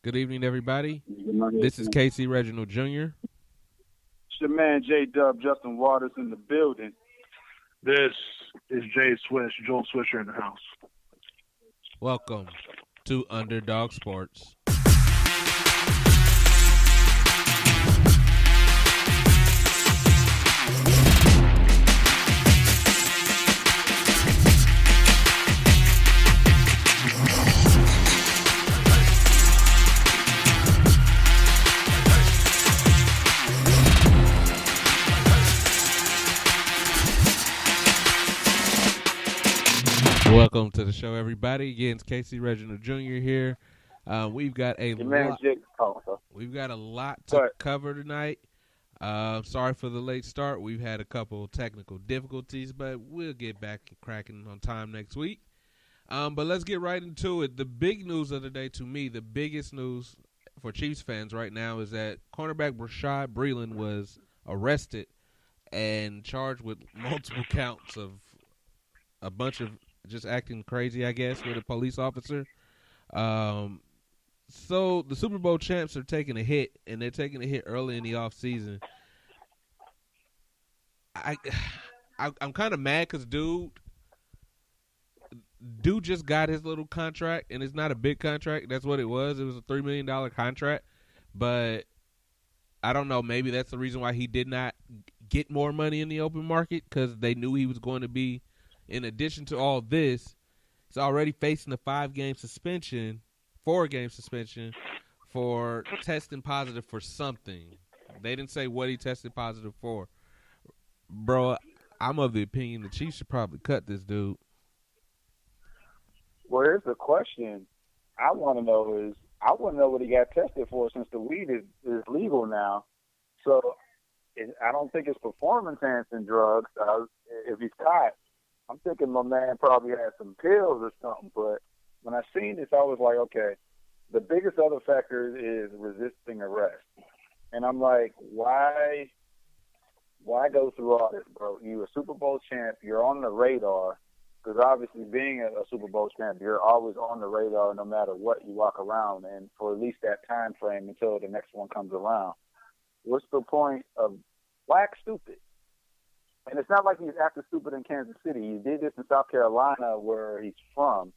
Good evening, everybody. This is Casey Reginald Jr. It's your man J-Dub, Justin Waters in the building. This is Jay Swish, Joel Swisher in the house. Welcome to Underdog Sports. Welcome to the show, everybody. Again, it's Casey Reginald Jr. here. We've got a lot to cover tonight. Sorry for the late start. We've had a couple technical difficulties, but we'll get back cracking on time next week. But let's get right into it. The big news of the day, to me, the biggest news for Chiefs fans right now is that cornerback Rashad Breeland was arrested and charged with multiple counts of a bunch of just acting crazy, I guess, with a police officer. So the Super Bowl champs are taking a hit, and they're taking a hit early in the offseason. I'm kind of mad because dude just got his little contract, and it's not a big contract. That's what it was. It was a $3 million contract. But I don't know. Maybe that's the reason why he did not get more money in the open market, because they knew he was going to be. In addition to all this, he's already facing a 4-game suspension for testing positive for something. They didn't say what he tested positive for. Bro, I'm of the opinion the Chiefs should probably cut this dude. Well, here's the question I want to know is, I want to know what he got tested for since the weed is legal now. So I don't think it's performance-enhancing drugs. If he's caught, I'm thinking my man probably had some pills or something, but when I seen this, I was like, okay, the biggest other factor is resisting arrest. And I'm like, why go through all this, bro? You're a Super Bowl champ. You're on the radar, because obviously being a Super Bowl champ, you're always on the radar no matter what you walk around, and for at least that time frame until the next one comes around. What's the point of act stupid? And it's not like he's acting stupid in Kansas City. He did this in South Carolina, where he's from.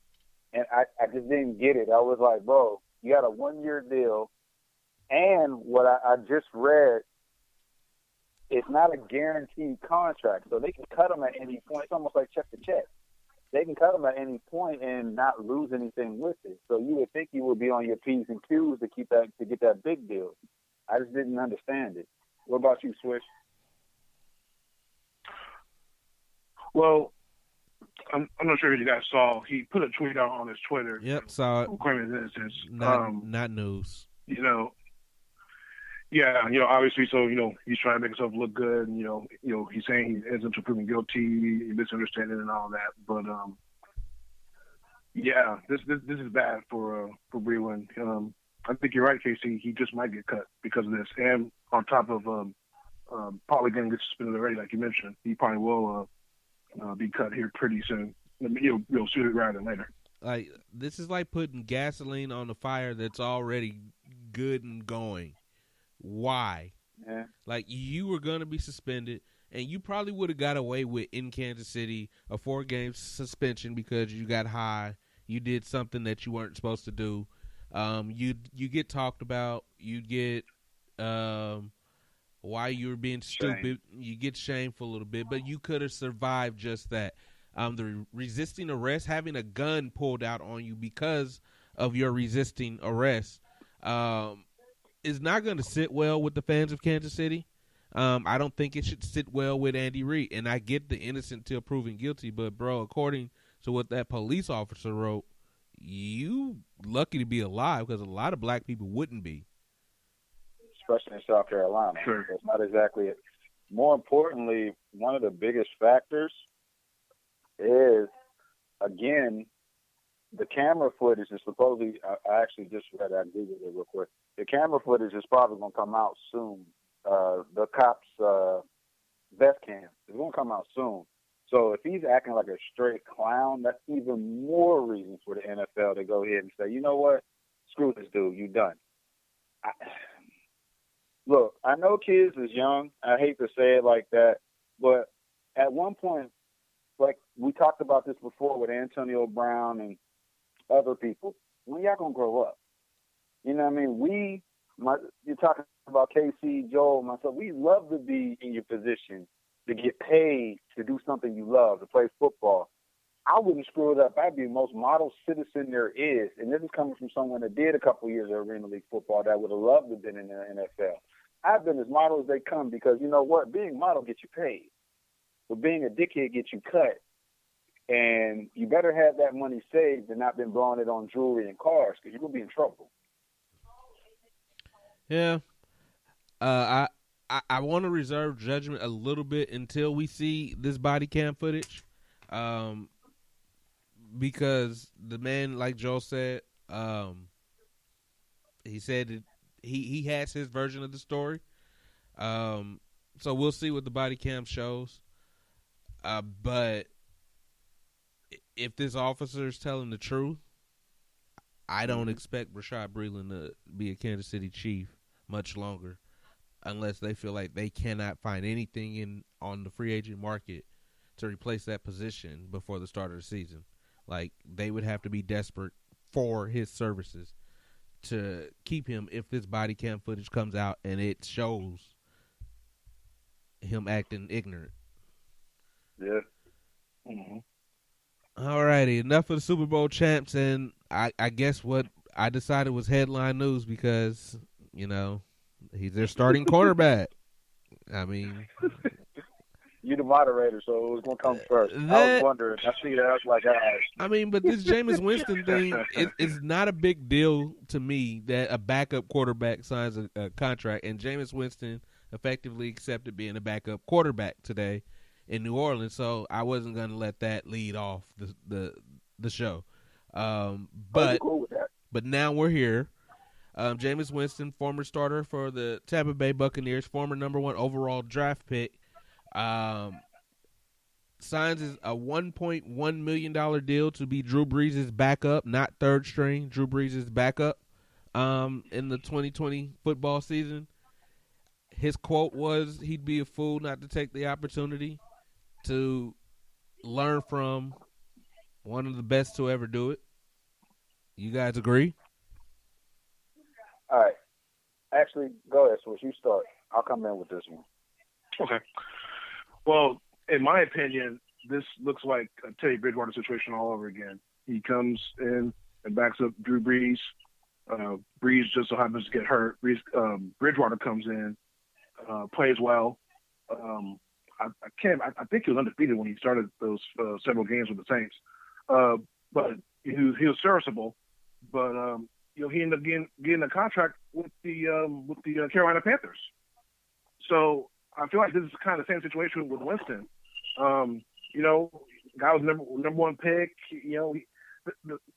And I just didn't get it. I was like, bro, you got a 1-year deal. And what I just read, it's not a guaranteed contract. So they can cut him at any point. It's almost like check to check. They can cut him at any point and not lose anything with it. So you would think you would be on your P's and Q's to get that big deal. I just didn't understand it. What about you, Swish? Well, I'm not sure if you guys saw. He put a tweet out on his Twitter. Yep, saw it. Claiming this is not news. Obviously, so he's trying to make himself look good. And, he's saying he ends up proven guilty, misunderstanding, and all that. But this is bad for Breeland. I think you're right, Casey. He just might get cut because of this, and on top of probably going to get suspended already, like you mentioned. He probably will. Be cut here pretty soon. You'll sooner rather than later. Like, this is like putting gasoline on a fire that's already good and going. Why? Yeah. Like, you were going to be suspended, and you probably would have got away with, in Kansas City, a 4-game suspension because you got high. You did something that you weren't supposed to do. You get talked about. You get why you were being stupid. You get shameful a little bit, but you could have survived just that. The resisting arrest, having a gun pulled out on you because of your resisting arrest, is not going to sit well with the fans of Kansas City. I don't think it should sit well with Andy Reid. And I get the innocent till proven guilty, but, bro, according to what that police officer wrote, you lucky to be alive, because a lot of black people wouldn't be. Especially in South Carolina. Sure. That's not exactly it. More importantly, one of the biggest factors is, again, the camera footage is supposedly, I actually just read it, I Googled it real quick. The camera footage is probably going to come out soon. The cops' vest cam is going to come out soon. So if he's acting like a straight clown, that's even more reason for the NFL to go ahead and say, you know what? screw this dude, you done. Look, I know kids is young. I hate to say it like that, but at one point, like we talked about this before with Antonio Brown and other people, when y'all gonna grow up? You know what I mean? You're talking about KC, Joel, myself. We love to be in your position, to get paid, to do something you love, to play football. I wouldn't screw it up. I'd be the most model citizen there is. And this is coming from someone that did a couple of years of Arena League football that would have loved to have been in the NFL. I've been as model as they come because you know what? Being model gets you paid. But being a dickhead gets you cut. And you better have that money saved and not been blowing it on jewelry and cars because you're going to be in trouble. Yeah. I want to reserve judgment a little bit until we see this body cam footage. Because the man, like Joel said, he said that he has his version of the story. So we'll see what the body cam shows. But if this officer is telling the truth, I don't expect Rashad Breeland to be a Kansas City Chief much longer unless they feel like they cannot find anything on the free agent market to replace that position before the start of the season. Like, they would have to be desperate for his services to keep him if this body cam footage comes out and it shows him acting ignorant. Yeah. Mm-hmm. All righty, enough of the Super Bowl champs, and I guess what I decided was headline news because, you know, he's their starting quarterback. I mean... You're the moderator, so it was going to come first. I was wondering. I see that. I was like, I mean, but this Jameis Winston thing is not a big deal to me that a backup quarterback signs a contract, and Jameis Winston effectively accepted being a backup quarterback today in New Orleans, so I wasn't going to let that lead off the show. But cool with that. But now we're here. Jameis Winston, former starter for the Tampa Bay Buccaneers, former number 1 overall draft pick, signs a $1.1 million deal to be Drew Brees' backup, not third string, Drew Brees' backup in the 2020 football season. His quote was he'd be a fool not to take the opportunity to learn from one of the best to ever do it. You guys agree? All right. Actually, go ahead, Swish. You start. I'll come in with this one. Okay. Well, in my opinion, this looks like a Teddy Bridgewater situation all over again. He comes in and backs up Drew Brees. Brees just so happens to get hurt. Bridgewater comes in, plays well. I think he was undefeated when he started those several games with the Saints. But he was serviceable. But he ended up getting a contract with the Carolina Panthers. So I feel like this is kind of the same situation with Winston. Guy was number 1 pick.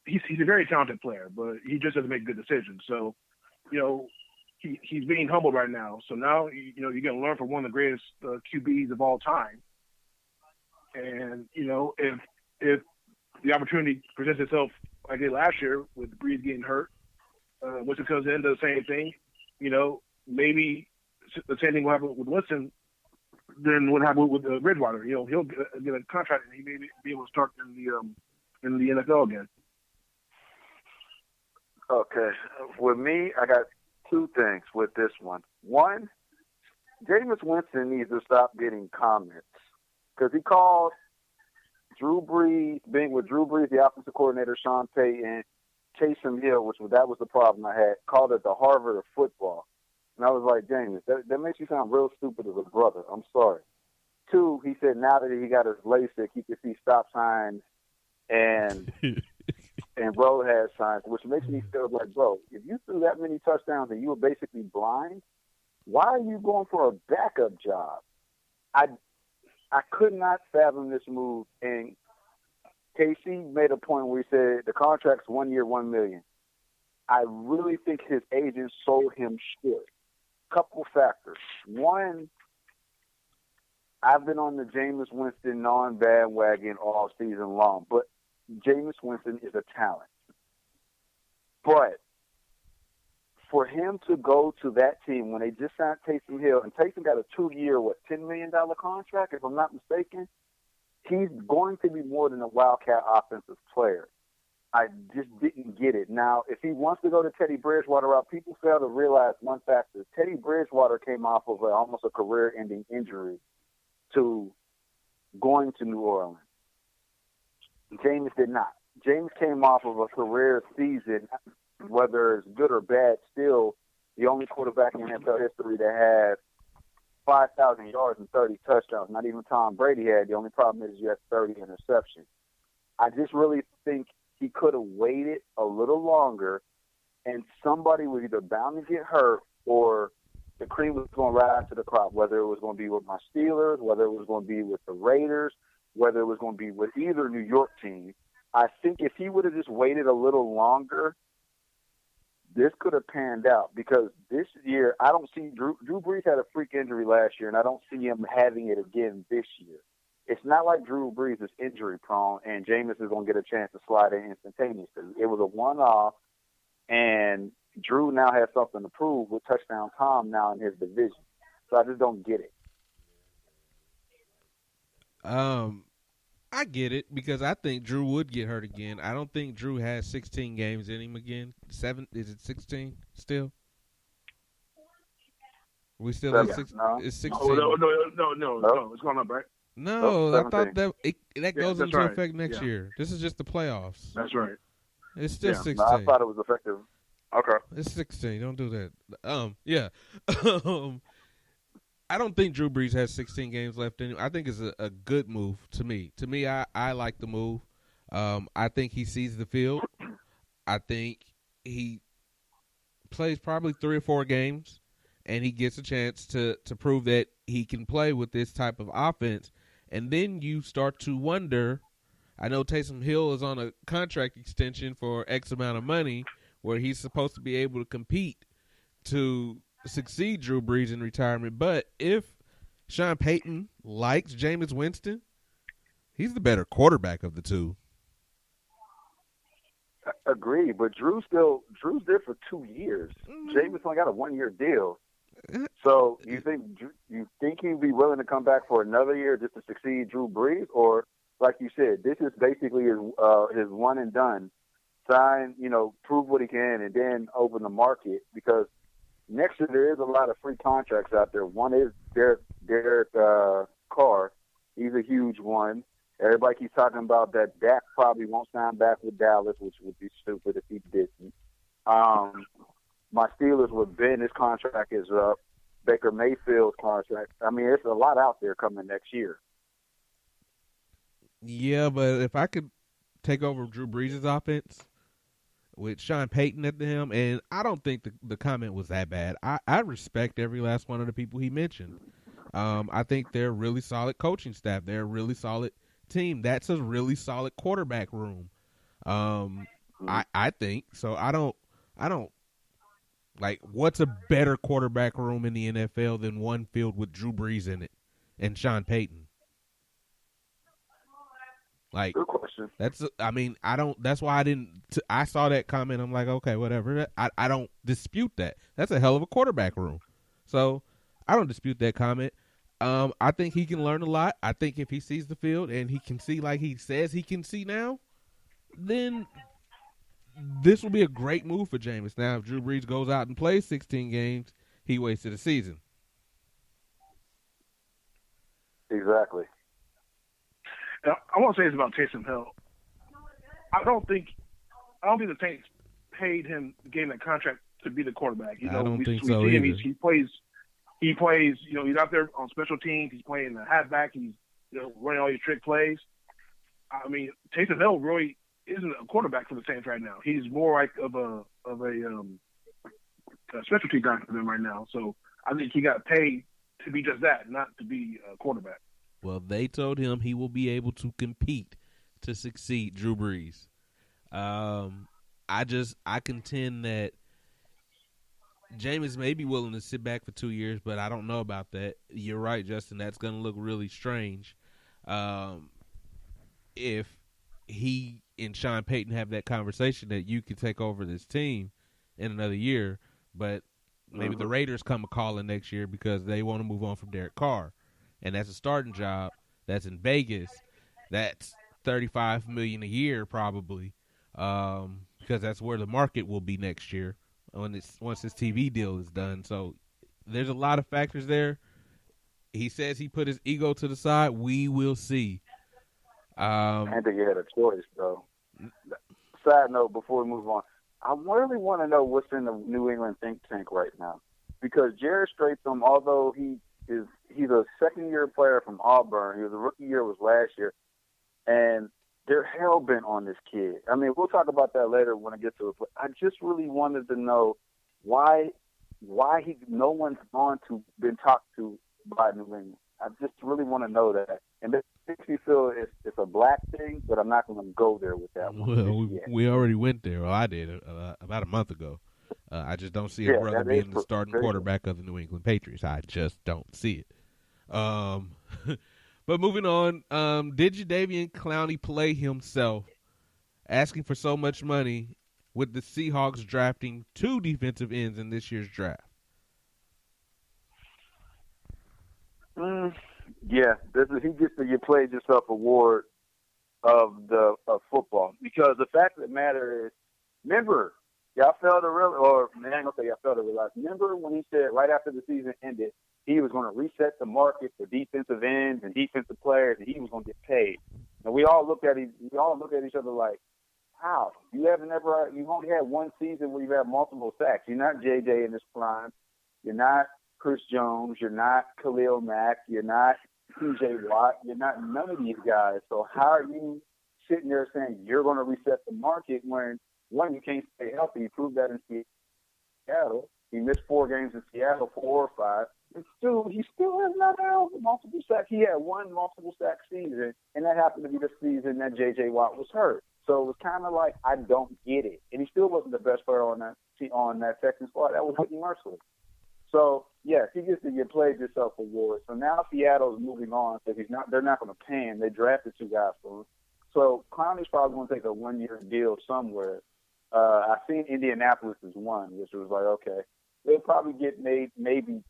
He's a very talented player, but he just doesn't make good decisions. So, he's being humbled right now. So now, you're going to learn from one of the greatest QBs of all time. And, if the opportunity presents itself like it did last year with Brees getting hurt, Winston comes in, does the same thing, maybe the same thing will happen with Winston than what happened with Bridgewater. He'll get a contract and he may be able to start in the NFL again. Okay. With me, I got 2 things with this one. One, Jameis Winston needs to stop getting comments because he called Drew Brees, being with Drew Brees, the offensive coordinator, Sean Payton, Taysom Hill, that was the problem I had, called it the Harvard of football. And I was like, James, that makes you sound real stupid as a brother. I'm sorry. 2, he said now that he got his LASIK, he can see stop signs and road hash signs, which makes me feel like, bro, if you threw that many touchdowns and you were basically blind, why are you going for a backup job? I could not fathom this move. And KC made a point where he said the contract's 1 year, $1 million. I really think his agent sold him short. Couple factors. One, I've been on the Jameis Winston non-bandwagon all season long, but Jameis Winston is a talent. But for him to go to that team when they just signed Taysom Hill, and Taysom got a 2-year, $10 million contract, if I'm not mistaken, he's going to be more than a Wildcat offensive player. I just didn't get it. Now, if he wants to go to Teddy Bridgewater route, people fail to realize one factor. Teddy Bridgewater came off of almost a career-ending injury to going to New Orleans. Jameis did not. James came off of a career season, whether it's good or bad, still the only quarterback in NFL history that had 5,000 yards and 30 touchdowns. Not even Tom Brady had. The only problem is you had 30 interceptions. I just really think he could have waited a little longer, and somebody was either bound to get hurt or the cream was going to rise to the crop, whether it was going to be with my Steelers, whether it was going to be with the Raiders, whether it was going to be with either New York team. I think if he would have just waited a little longer, this could have panned out, because this year I don't see Drew Brees had a freak injury last year, and I don't see him having it again this year. It's not like Drew Brees is injury prone and Jameis is going to get a chance to slide in instantaneously. It was a one-off, and Drew now has something to prove with Touchdown Tom now in his division. So I just don't get it. I get it, because I think Drew would get hurt again. I don't think Drew has 16 games in him again. Is it 16 still? We still at 16? No. It's 16. No. It's going up, right? No, I thought that goes into right. effect next year. This is just the playoffs. That's right. It's still 16. No, I thought it was effective. Okay. It's 16. Don't do that. Yeah. I don't think Drew Brees has 16 games left in him. I think it's a good move to me. To me, I like the move. I think he sees the field. I think he plays probably 3 or 4 games, and he gets a chance to prove that he can play with this type of offense. And then you start to wonder, I know Taysom Hill is on a contract extension for X amount of money where he's supposed to be able to compete to succeed Drew Brees in retirement. But if Sean Payton likes Jameis Winston, he's the better quarterback of the two. Agree, but Drew's there for 2 years. Jameis only got a 1-year deal. So you think he'd be willing to come back for another year just to succeed Drew Brees, or like you said, this is basically his one and done. Sign, prove what he can, and then open the market, because next year there is a lot of free contracts out there. One is Derek Carr. He's a huge one. Everybody keeps talking about that Dak probably won't sign back with Dallas, which would be stupid if he didn't. My Steelers with Ben, his contract is up. Baker Mayfield's contract. I mean, there's a lot out there coming next year. Yeah, but if I could take over Drew Brees' offense with Sean Payton at the helm, and I don't think the comment was that bad. I respect every last one of the people he mentioned. I think they're a really solid coaching staff. They're a really solid team. That's a really solid quarterback room. I think so. I don't like, what's a better quarterback room in the NFL than one filled with Drew Brees in it and Sean Payton? Like, good question. That's why I saw that comment. I'm like, okay, whatever. I don't dispute that. That's a hell of a quarterback room. So I don't dispute that comment. I think he can learn a lot. I think if he sees the field and he can see like he says he can see now, then this will be a great move for Jameis. Now, if Drew Brees goes out and plays 16 games, he wasted a season. Exactly. Now, I want to say this about Taysom Hill. I don't think the Saints paid him, gave him that contract to be the quarterback. I don't think so either. He plays. He's out there on special teams. He's playing the halfback. He's running all your trick plays. I mean, Taysom Hill really isn't a quarterback for the Saints right now. He's more like of a specialty guy for them right now. So I think he got paid to be just that, not to be a quarterback. Well, they told him he will be able to compete to succeed Drew Brees. I contend that Jameis may be willing to sit back for 2 years, but I don't know about that. You're right, Justin. That's going to look really strange if he and Sean Payton have that conversation that you can take over this team in another year. but maybe the Raiders come calling next year because they want to move on from Derek Carr, and that's a starting job. That's in Vegas. That's $35 million a year probably, because that's where the market will be next year once his TV deal is done. So there's a lot of factors there. He says he put his ego to the side. We will see. I think he had a choice, though. Side note, before we move on, I really want to know what's in the New England think tank right now, because Jared Stratham, although he's a second-year player from Auburn, he was a rookie year was last year, and they're hell-bent on this kid. I mean, we'll talk about that later when I get to it, but I just really wanted to know why no one's been talked to by New England. I just really want to know that. And this makes me feel it's a black thing, but I'm not going to go there with that one. Well, we already went there. Well, I did about a month ago. I just don't see a brother being the starting quarterback of the New England Patriots. I just don't see it. But moving on, did Jadeveon Clowney play himself, asking for so much money with the Seahawks drafting 2 defensive ends in this year's draft? Yeah, he gets the "you played yourself" award of football, because the fact of the matter is, remember, y'all failed to realize, or I ain't gonna say y'all failed to realize. Remember when he said right after the season ended, he was going to reset the market for defensive ends and defensive players, and he was going to get paid. And we all looked at each other like, how? You've only had one season where you've had multiple sacks. You're not JJ in his prime. You're not Chris Jones. You're not Khalil Mack. You're not TJ Watt. You're not none of these guys. So how are you sitting there saying you're going to reset the market when, one, you can't stay healthy? You proved that in Seattle. He missed 4 games in Seattle, 4 or 5. And he still has not had multiple sacks. He had one multiple sack season, and that happened to be the season that J.J. Watt was hurt. So it was kind of like, I don't get it. And he still wasn't the best player on that Texans squad. That was Whitney Merciless. So, yes, he gets the "you played yourself" award. So now Seattle's moving on, so they're not going to pay him. They drafted 2 guys for him. So Clowney's probably going to take a 1-year deal somewhere. I seen Indianapolis as one, which was like, okay, they'll probably get maybe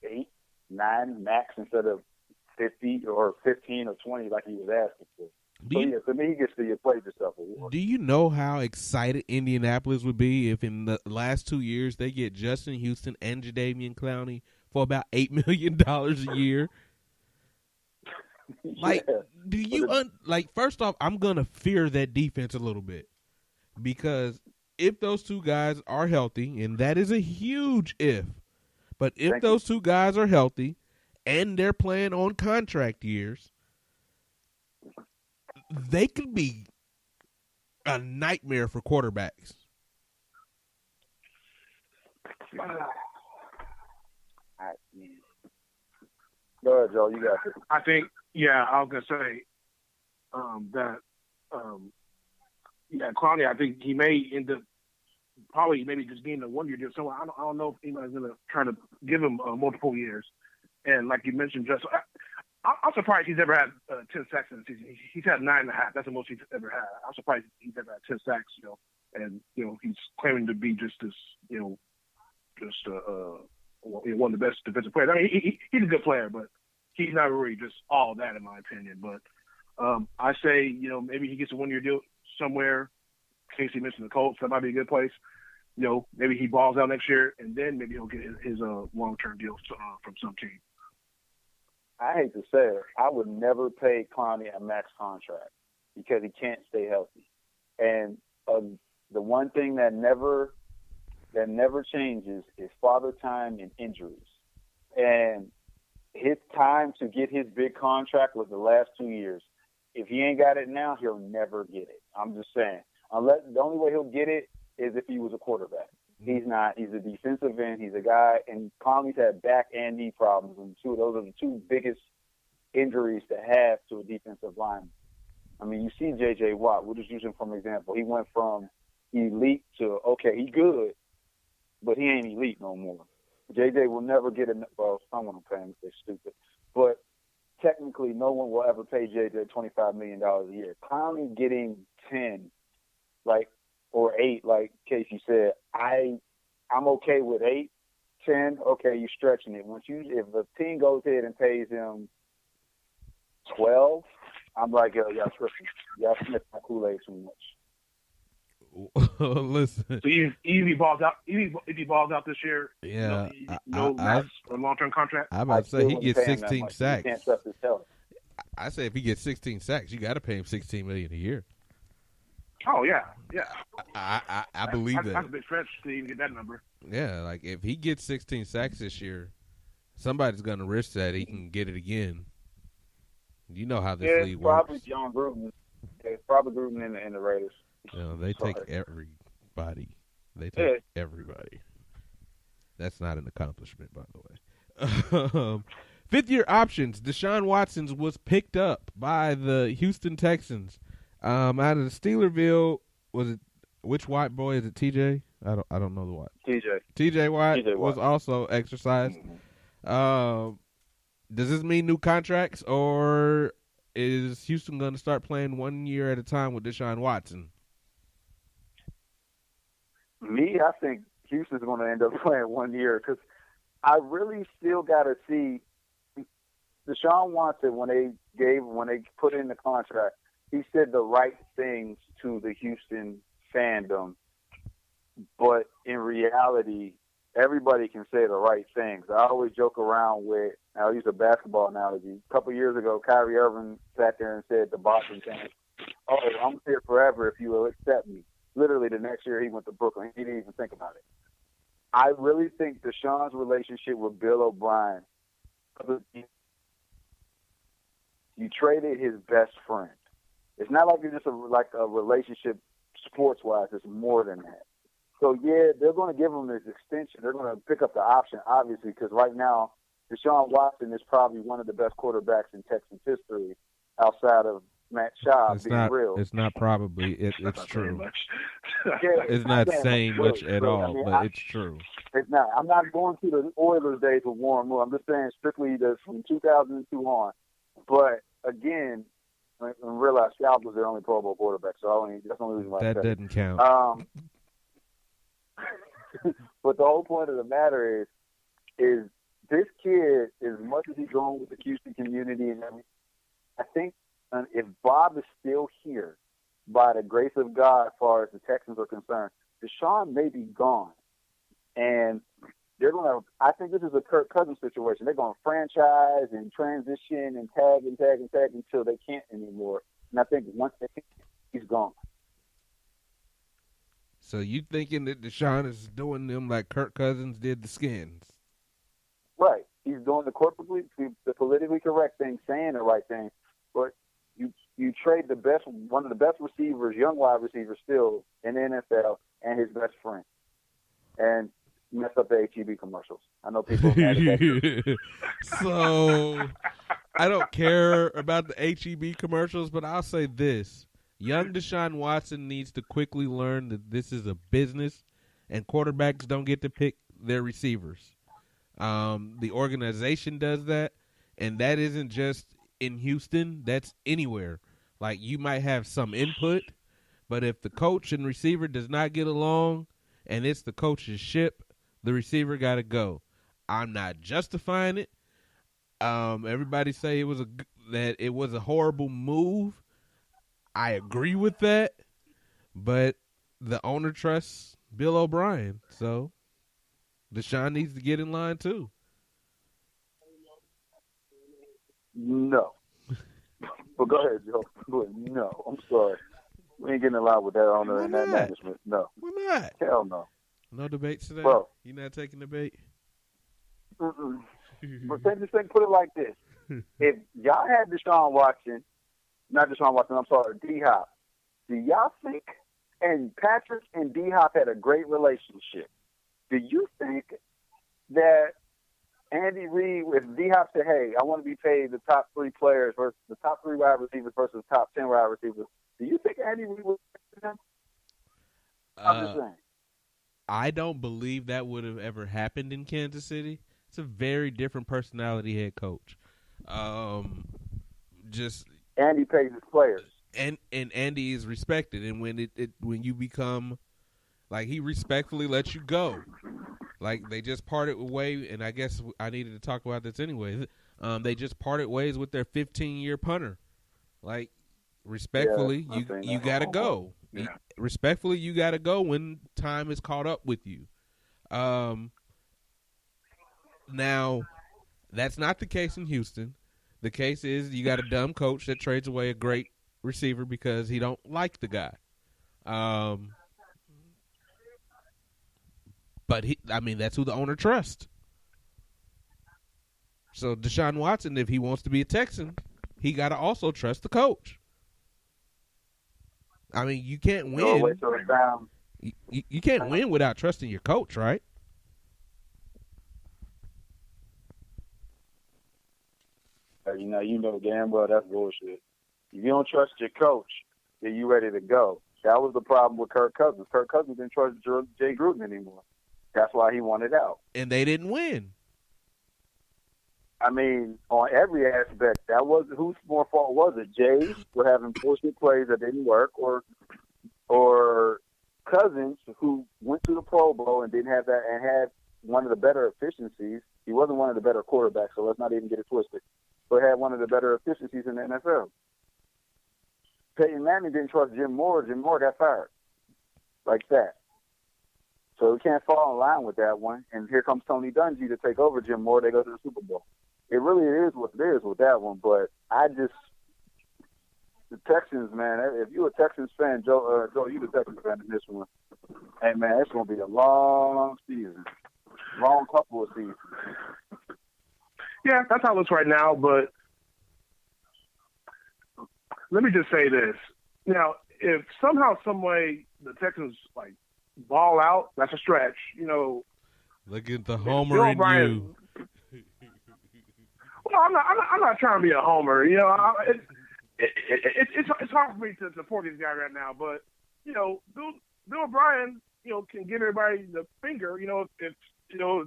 8, 9 max instead of 50 or 15 or 20 like he was asking for. To me, he gets the "you played yourself" award. Do you know how excited Indianapolis would be if in the last 2 years they get Justin Houston and Jadeveon Clowney for about $8 million a year? Like, do you first off, I'm gonna fear that defense a little bit, because if those 2 guys are healthy, and that is a huge if, but if those 2 guys are healthy and they're playing on contract years, they could be a nightmare for quarterbacks. Go ahead, Joe. You got it. I think, I was going to say Clowney, I think he may end up probably maybe just getting a 1-year deal. So I don't know if anybody's going to try to give him multiple years. And like you mentioned, just I'm surprised he's ever had 10 sacks in the season. He's had 9.5. That's the most he's ever had. I'm surprised he's ever had 10 sacks. And he's claiming to be just this, one of the best defensive players. I mean, he's a good player, but he's not really just all that, in my opinion. But I say, maybe he gets a 1-year deal somewhere. Casey mentioned the Colts. That might be a good place. Maybe he balls out next year, and then maybe he'll get his long-term deal from some team. I hate to say it, I would never pay Clowney a max contract because he can't stay healthy. And the one thing that never changes is father time and injuries. And his time to get his big contract was the last 2 years. If he ain't got it now, he'll never get it. I'm just saying. The only way he'll get it is if he was a quarterback. He's not. He's a defensive end. He's a guy, and Clowney's had back and knee problems, and those are the 2 biggest injuries to have to a defensive lineman. I mean, you see J.J. Watt. We'll just use him for an example. He went from elite to, okay, he good, but he ain't elite no more. J.J. will never get enough. Well, someone will pay him if they're stupid. But technically, no one will ever pay J.J. $25 million a year. Clowney getting 10, or 8, like Casey said, I I'm okay with 8, 10. Okay, you're stretching it. If a team goes ahead and pays him 12, I'm like, yo, y'all tripping. Y'all sniff my Kool-Aid too much. Listen. So if he balls out, if he balls out this year, yeah, no max or long-term contract. I'm about to say he gets 16 sacks. You can't trust his health. I say if he gets 16 sacks, you got to pay him $16 million a year. Oh yeah. I believe that. That's a big stretch to even get that number. Yeah, like if he gets 16 sacks this year, somebody's gonna risk that he can get it again. You know how this league works. Probably John Gruden. It's probably Gruden and the Raiders. You know, they take everybody. They take everybody. That's not an accomplishment, by the way. Fifth-year options. Deshaun Watson was picked up by the Houston Texans. Out of the Steelerville, was it? Which white boy is it? TJ? I don't know the white. TJ Watt was also exercised. Mm-hmm. Does this mean new contracts, or is Houston going to start playing 1 year at a time with Deshaun Watson? I think Houston's going to end up playing 1 year because I really still got to see Deshaun Watson when they put in the contract. He said the right things to the Houston fandom, but in reality, everybody can say the right things. I always joke around with, I'll use a basketball analogy. A couple years ago, Kyrie Irving sat there and said to Boston fans, "Oh, I'm here forever if you will accept me." Literally, the next year he went to Brooklyn. He didn't even think about it. I really think Deshaun's relationship with Bill O'Brien, you traded his best friend. It's not like it's just a relationship sports-wise. It's more than that. So, yeah, they're going to give him this extension. They're going to pick up the option, obviously, because right now Deshaun Watson is probably one of the best quarterbacks in Texans history outside of Matt Schaub real. It's not probably. It's true. It's not saying much at all, but it's true. It's not. I'm not going to the Oilers days with Warren Moore. I'm just saying strictly from 2002 on. But, again, and realize Schaub was their only Pro Bowl quarterback, so that's the only reason why that doesn't count. But the whole point of the matter is this kid, as much as he's going with the Houston community and everything, I think if Bob is still here, by the grace of God, as far as the Texans are concerned, Deshaun may be gone, and they're going to. I think this is a Kirk Cousins situation. They're going to franchise and transition and tag until they can't anymore. And I think once he's gone. So you thinking that Deshaun is doing them like Kirk Cousins did the Skins? Right. He's doing the politically correct thing, saying the right thing. But you trade one of the best receivers, young wide receivers still in the NFL, and his best friend. And mess up the HEB commercials. I know people mad at that. So I don't care about the HEB commercials, but I'll say this. Young Deshaun Watson needs to quickly learn that this is a business and quarterbacks don't get to pick their receivers. The organization does that, and that isn't just in Houston. That's anywhere. Like, you might have some input, but if the coach and receiver does not get along and it's the coach's ship, the receiver got to go. I'm not justifying it. Everybody say that it was a horrible move. I agree with that, but the owner trusts Bill O'Brien, so Deshaun needs to get in line too. No. But go ahead, Joe. No, I'm sorry. We ain't getting in line with that owner and that management. No. Why not? Hell no. No debates today? Bro. You not taking debate? Mm-mm. But put it like this. If y'all had D-Hop, do y'all think, and Patrick and D-Hop had a great relationship, do you think that Andy Reid, if D-Hop said, hey, I want to be paid the top 3 players versus the top 3 wide receivers versus the top 10 wide receivers, do you think Andy Reid would pay them? I'm just saying. I don't believe that would have ever happened in Kansas City. It's a very different personality head coach. Andy pays his players. And Andy is respected, and when you become Like, he respectfully let you go. Like, they just parted ways, and I guess I needed to talk about this anyway. They just parted ways with their 15-year punter. Like, respectfully, you got to go. Yeah. Respectfully, you got to go when time is caught up with you. Now, that's not the case in Houston. The case is you got a dumb coach that trades away a great receiver because he don't like the guy. But that's who the owner trusts. So Deshaun Watson, if he wants to be a Texan, he got to also trust the coach. I mean, you can't win. You can't win without trusting your coach, right? You know damn well that's bullshit. If you don't trust your coach, then you ready to go. That was the problem with Kirk Cousins. Kirk Cousins didn't trust Jay Gruden anymore. That's why he wanted out. And they didn't win. I mean, on every aspect, that was whose more fault was it? Jay's for having bullshit plays that didn't work, or Cousins, who went to the Pro Bowl and didn't have that and had one of the better efficiencies. He wasn't one of the better quarterbacks, so let's not even get it twisted. But had one of the better efficiencies in the NFL. Peyton Manning didn't trust Jim Moore. Jim Moore got fired. Like that. So we can't fall in line with that one. And here comes Tony Dungy to take over Jim Moore. They go to the Super Bowl. It really is what it is with that one. But the Texans, man, if you're a Texans fan, Joe, you the Texans fan in this one. Hey, man, it's going to be a long season. Long couple of seasons. Yeah, that's how it looks right now, but let me just say this. Now, if somehow, some way the Texans, ball out, that's a stretch, Look at the homer in you. Well, I'm not trying to be a homer, it's hard for me to support these guys right now, but, Bill O'Brien, can give everybody the finger, if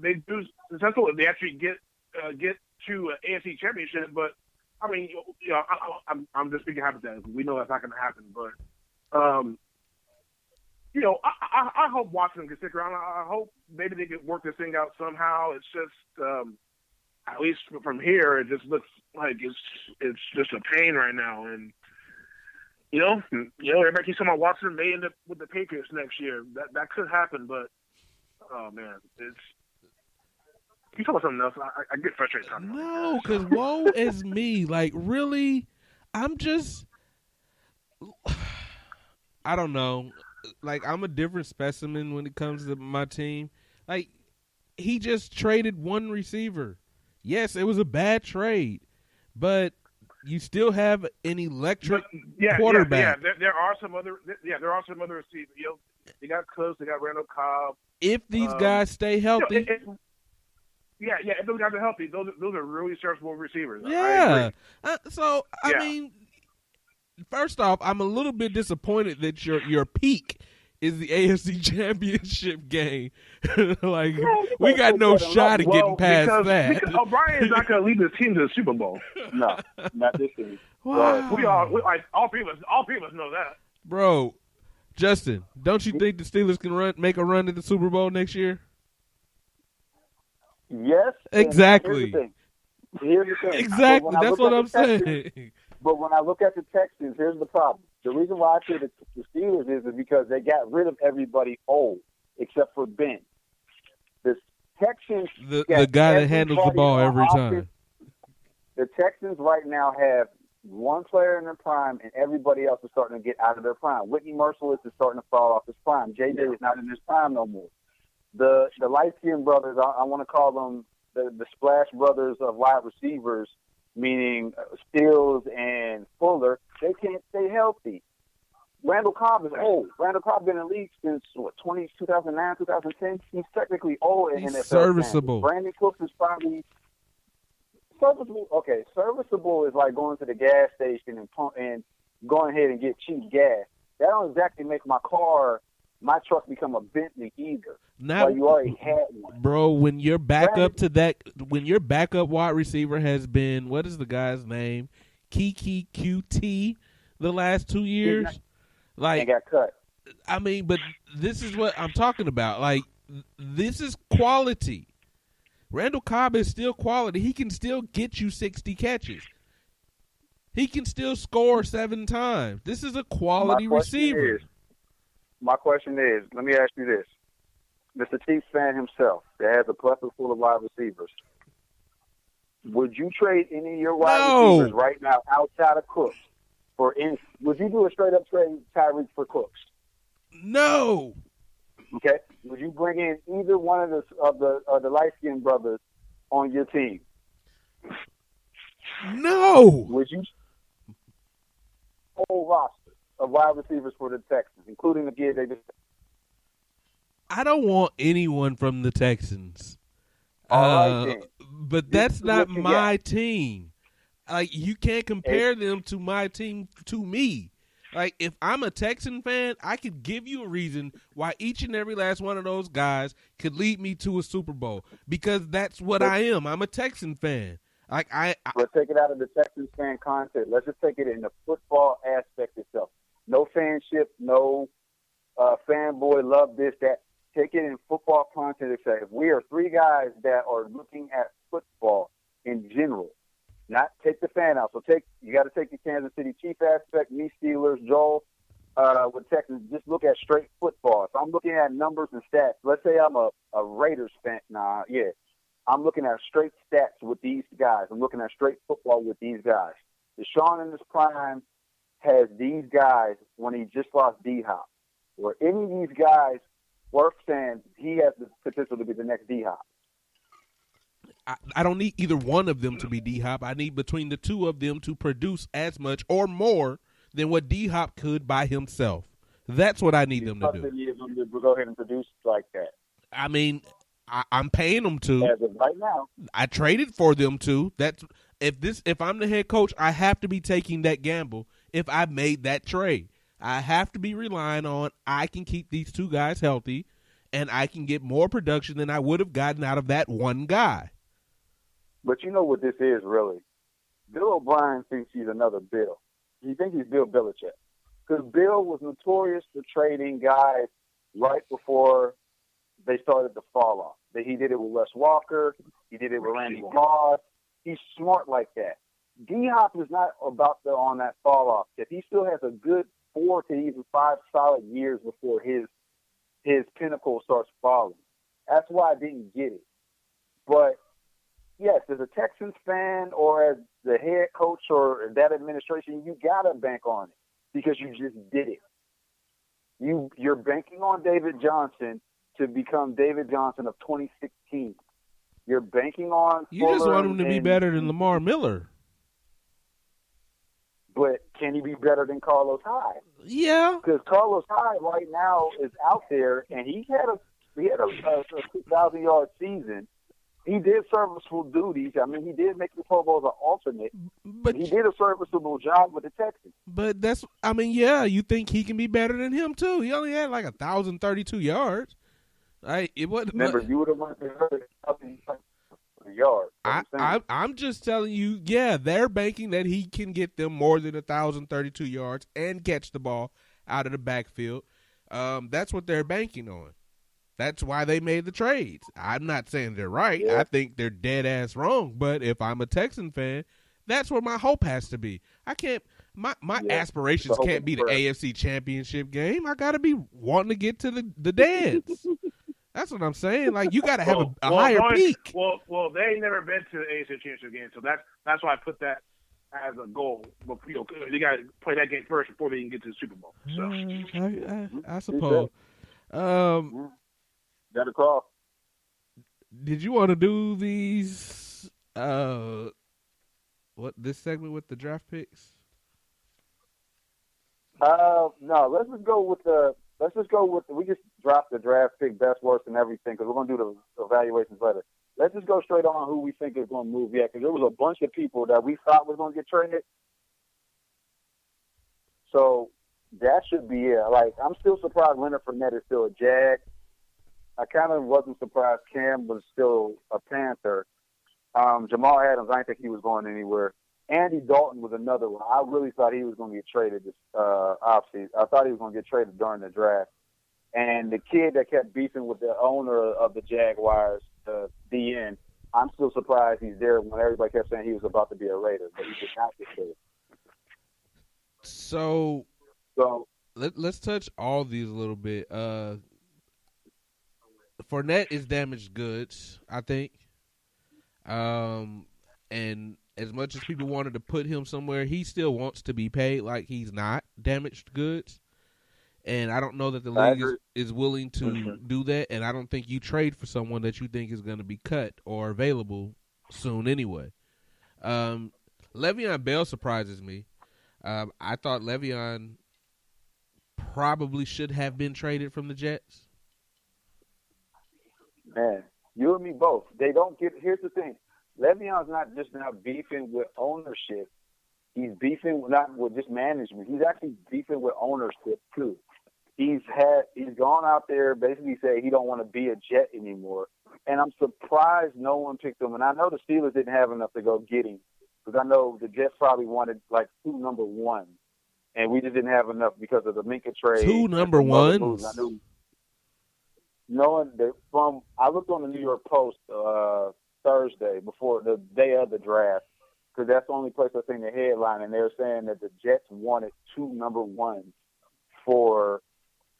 they do successful, if they actually get to an AFC championship, but I mean, I'm just speaking hypothetically. We know that's not going to happen, but I hope Watson can stick around. I hope maybe they can work this thing out somehow. It's just at least from here, it just looks like it's just a pain right now, and everybody keeps talking about Watson may end up with the Patriots next year. That could happen, but oh man, it's. You talk about something else. I get frustrated talking about that. No, because woe is me. Like, really, I'm just, I don't know. Like, I'm a different specimen when it comes to my team. Like, he just traded one receiver. Yes, it was a bad trade, but you still have an electric quarterback. Yeah, there are some other receivers. They got Cooks, they got Randall Cobb. If these guys stay healthy. If those guys are healthy, those are really serviceable receivers. Yeah. I mean, first off, I'm a little bit disappointed that your peak is the AFC Championship game. We got no shot at getting past that. Because O'Brien's not going to lead this team to the Super Bowl. No, not this team. Wow. All three of us know that. Bro, Justin, don't you think the Steelers can make a run at the Super Bowl next year? Yes. Exactly. Here's the thing. Exactly. That's what I'm saying. But when I look at the Texans, here's the problem. The reason why I say the Steelers is because they got rid of everybody old except for Ben. The Texans, the guy that handles the ball every time. The Texans right now have one player in their prime, and everybody else is starting to get out of their prime. Whitney Merciless is starting to fall off his prime. JJ is not in his prime no more. The light-skinned brothers, I want to call them the Splash Brothers of wide receivers, meaning Stills and Fuller, they can't stay healthy. Randall Cobb is old. Randall Cobb been in the league since, 2009, 2010? He's technically old in He's NFL. serviceable. Brandon Cooks is probably serviceable. Okay, serviceable is like going to the gas station and going ahead and get cheap gas. That don't exactly make my truck become a Bentley either. Now, you already had one. Bro, when your backup wide receiver has been, what is the guy's name? Kiki QT the last 2 years? And got cut. I mean, but this is what I'm talking about. Like, this is quality. Randall Cobb is still quality. He can still get you 60 catches. He can still score 7 times. This is a quality receiver. My question is, let me ask you this. Mr. Chiefs fan himself that has a plethora full of wide receivers, would you trade any of your wide receivers right now outside of Cooks would you do a straight up trade Tyreek for Cooks? No. Okay. Would you bring in either one of the light skinned brothers on your team? No. Would you whole roster of wide receivers for the Texans, including the kid they just? I don't want anyone from the Texans. All right, then. But that's not my team. Like, you can't compare them to my team to me. Like, if I'm a Texan fan, I could give you a reason why each and every last one of those guys could lead me to a Super Bowl, because that's what I am. I'm a Texan fan. Like, let's take it out of the Texans fan context. Let's just take it in the football aspect itself. No fanship, no fanboy, love this, that. Take it in football context itself. If we are 3 guys that are looking at football in general, not take the fan out. So you got to take the Kansas City Chiefs aspect, me, Steelers, Joel, with Texans. Just look at straight football. If I'm looking at numbers and stats, let's say I'm a Raiders fan. I'm looking at straight stats with these guys. I'm looking at straight football with these guys. Deshaun in his prime has these guys when he just lost D-Hop. Or any of these guys worth saying he has the potential to be the next D-Hop. I don't need either one of them to be D-Hop. I need between the two of them to produce as much or more than what D-Hop could by himself. That's what I need them to do. Go ahead and produce like that. I mean, I'm paying them to. As of right now. I traded for them to. If I'm the head coach, I have to be taking that gamble if I made that trade. I have to be relying on I can keep these 2 guys healthy and I can get more production than I would have gotten out of that one guy. But you know what this is, really? Bill O'Brien thinks he's another Bill. He thinks he's Bill Belichick. Because Bill was notorious for trading guys right before they started to fall off. He did it with Wes Walker. He did it with Randy Moss. He's smart like that. D-Hop is not about on that fall off. If he still has a good 4 to even 5 solid years before his pinnacle starts falling. That's why I didn't get it. But yes, as a Texans fan or as the head coach or that administration, you gotta bank on it because you just did it. You're banking on David Johnson to become David Johnson of 2016. You're banking on. You just want him to be better than Lamar Miller. But can he be better than Carlos Hyde? Yeah, because Carlos Hyde right now is out there, and he had a 6,000-yard season. He did serviceable duties. I mean, he did make the Pro Bowl as an alternate, but he did a serviceable job with the Texans. But you think he can be better than him too? He only had like 1,032 yards. It wasn't. Remember, you would have run 1,000 yards. I'm just telling you, they're banking that he can get them more than 1,032 yards and catch the ball out of the backfield. That's what they're banking on. That's why they made the trades. I'm not saying they're right. Yeah. I think they're dead ass wrong. But if I'm a Texan fan, that's where my hope has to be. I can't. My aspirations can't be the AFC Championship game. I got to be wanting to get to the dance. That's what I'm saying. Like, you got to have a higher peak. Well, they ain't never been to the AFC Championship game, so that's why I put that as a goal. But they got to play that game first before they can get to the Super Bowl. So I suppose. Got a call. Did you want to do these? This segment with the draft picks? No. Let's just go with we just dropped the draft pick, best, worst, and everything because we're gonna do the evaluations later. Let's just go straight on who we think is gonna move yet because there was a bunch of people that we thought was gonna get traded. So that should be it. Like, I'm still surprised Leonard Fournette is still a Jag. I kind of wasn't surprised Cam was still a Panther. Jamal Adams, I didn't think he was going anywhere. Andy Dalton was another one. I really thought he was going to get traded this offseason. I thought he was going to get traded during the draft. And the kid that kept beefing with the owner of the Jaguars, DN, I'm still surprised he's there when everybody kept saying he was about to be a Raider, but he did not get traded. So let's touch all these a little bit. Fournette is damaged goods, I think. And as much as people wanted to put him somewhere, he still wants to be paid like he's not damaged goods. And I don't know that the league is willing to do that. And I don't think you trade for someone that you think is going to be cut or available soon anyway. Le'Veon Bell surprises me. I thought Le'Veon probably should have been traded from the Jets. Man, you and me both. They don't get. Here's the thing: Le'Veon's not just now beefing with ownership. He's beefing not with just management. He's actually beefing with ownership too. He's gone out there basically say he don't want to be a Jet anymore. And I'm surprised no one picked him. And I know the Steelers didn't have enough to go get him because I know the Jets probably wanted like 2 number ones, and we just didn't have enough because of the Minka trade. 2 number ones. I knew. Knowing that I looked on the New York Post Thursday before the day of the draft because that's the only place I seen the headline, and they were saying that the Jets wanted 2 number ones for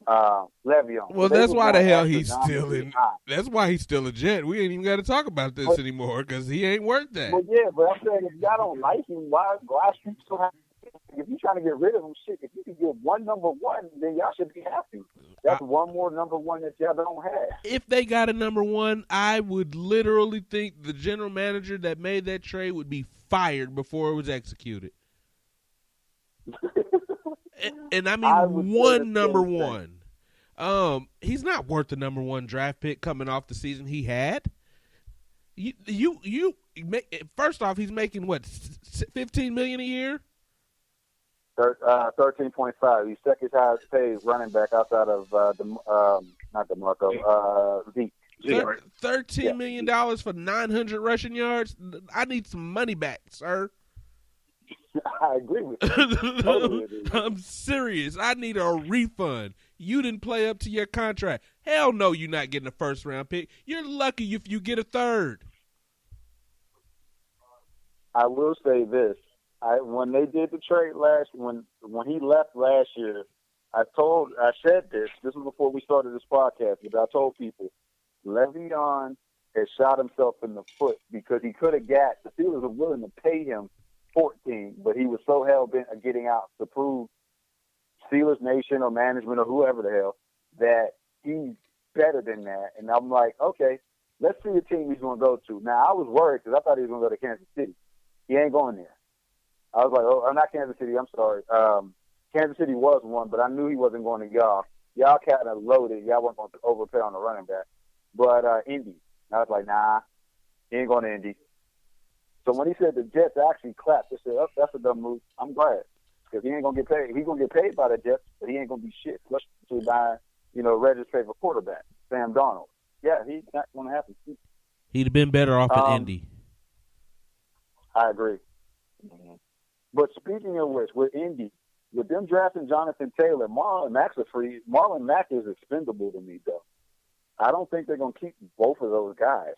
Le'Veon. Well, that's why the hell he's still in. That's why he's still a Jet. We ain't even got to talk about this anymore because he ain't worth that. Well, yeah, but I'm saying if y'all don't like him, why should you still have? If you're trying to get rid of him, shit, if you can get 1 number one, then y'all should be happy. That's one more number one that y'all don't have. If they got a number one, I would literally think the general manager that made that trade would be fired before it was executed. and I mean 1 number one. He's not worth the number 1 draft pick coming off the season he had. First off, he's making what, $15 million a year? 13.5. He's second highest paid running back outside of not DeMarco, Zeke. $13 million for 900 rushing yards. I need some money back, sir. I agree with you. Totally agree. I'm serious. I need a refund. You didn't play up to your contract. Hell no, you're not getting a first-round pick. You're lucky if you get a third. I will say this. When they did the trade when he left last year, I said this was before we started this podcast, but I told people, Le'Veon has shot himself in the foot because he could have the Steelers were willing to pay him $14, but he was so hell-bent on getting out to prove Steelers Nation or management or whoever the hell that he's better than that. And I'm like, okay, let's see the team he's going to go to. Now, I was worried because I thought he was going to go to Kansas City. He ain't going there. I was like, oh, I'm not Kansas City. I'm sorry. Kansas City was one, but I knew he wasn't going to y'all. Y'all kind of loaded. Y'all weren't going to overpay on the running back. But Indy. I was like, nah, he ain't going to Indy. So when he said the Jets actually clapped, they said, oh, that's a dumb move. I'm glad. Because he ain't going to get paid. He's going to get paid by the Jets, but he ain't going to be shit. Especially by, Reggie's favorite quarterback, Sam Darnold. Yeah, he's not going to happen. He'd have been better off in Indy. I agree. Mm-hmm. But speaking of which, with Indy, with them drafting Jonathan Taylor, Marlon Mack's Marlon Mack is expendable to me, though. I don't think they're going to keep both of those guys.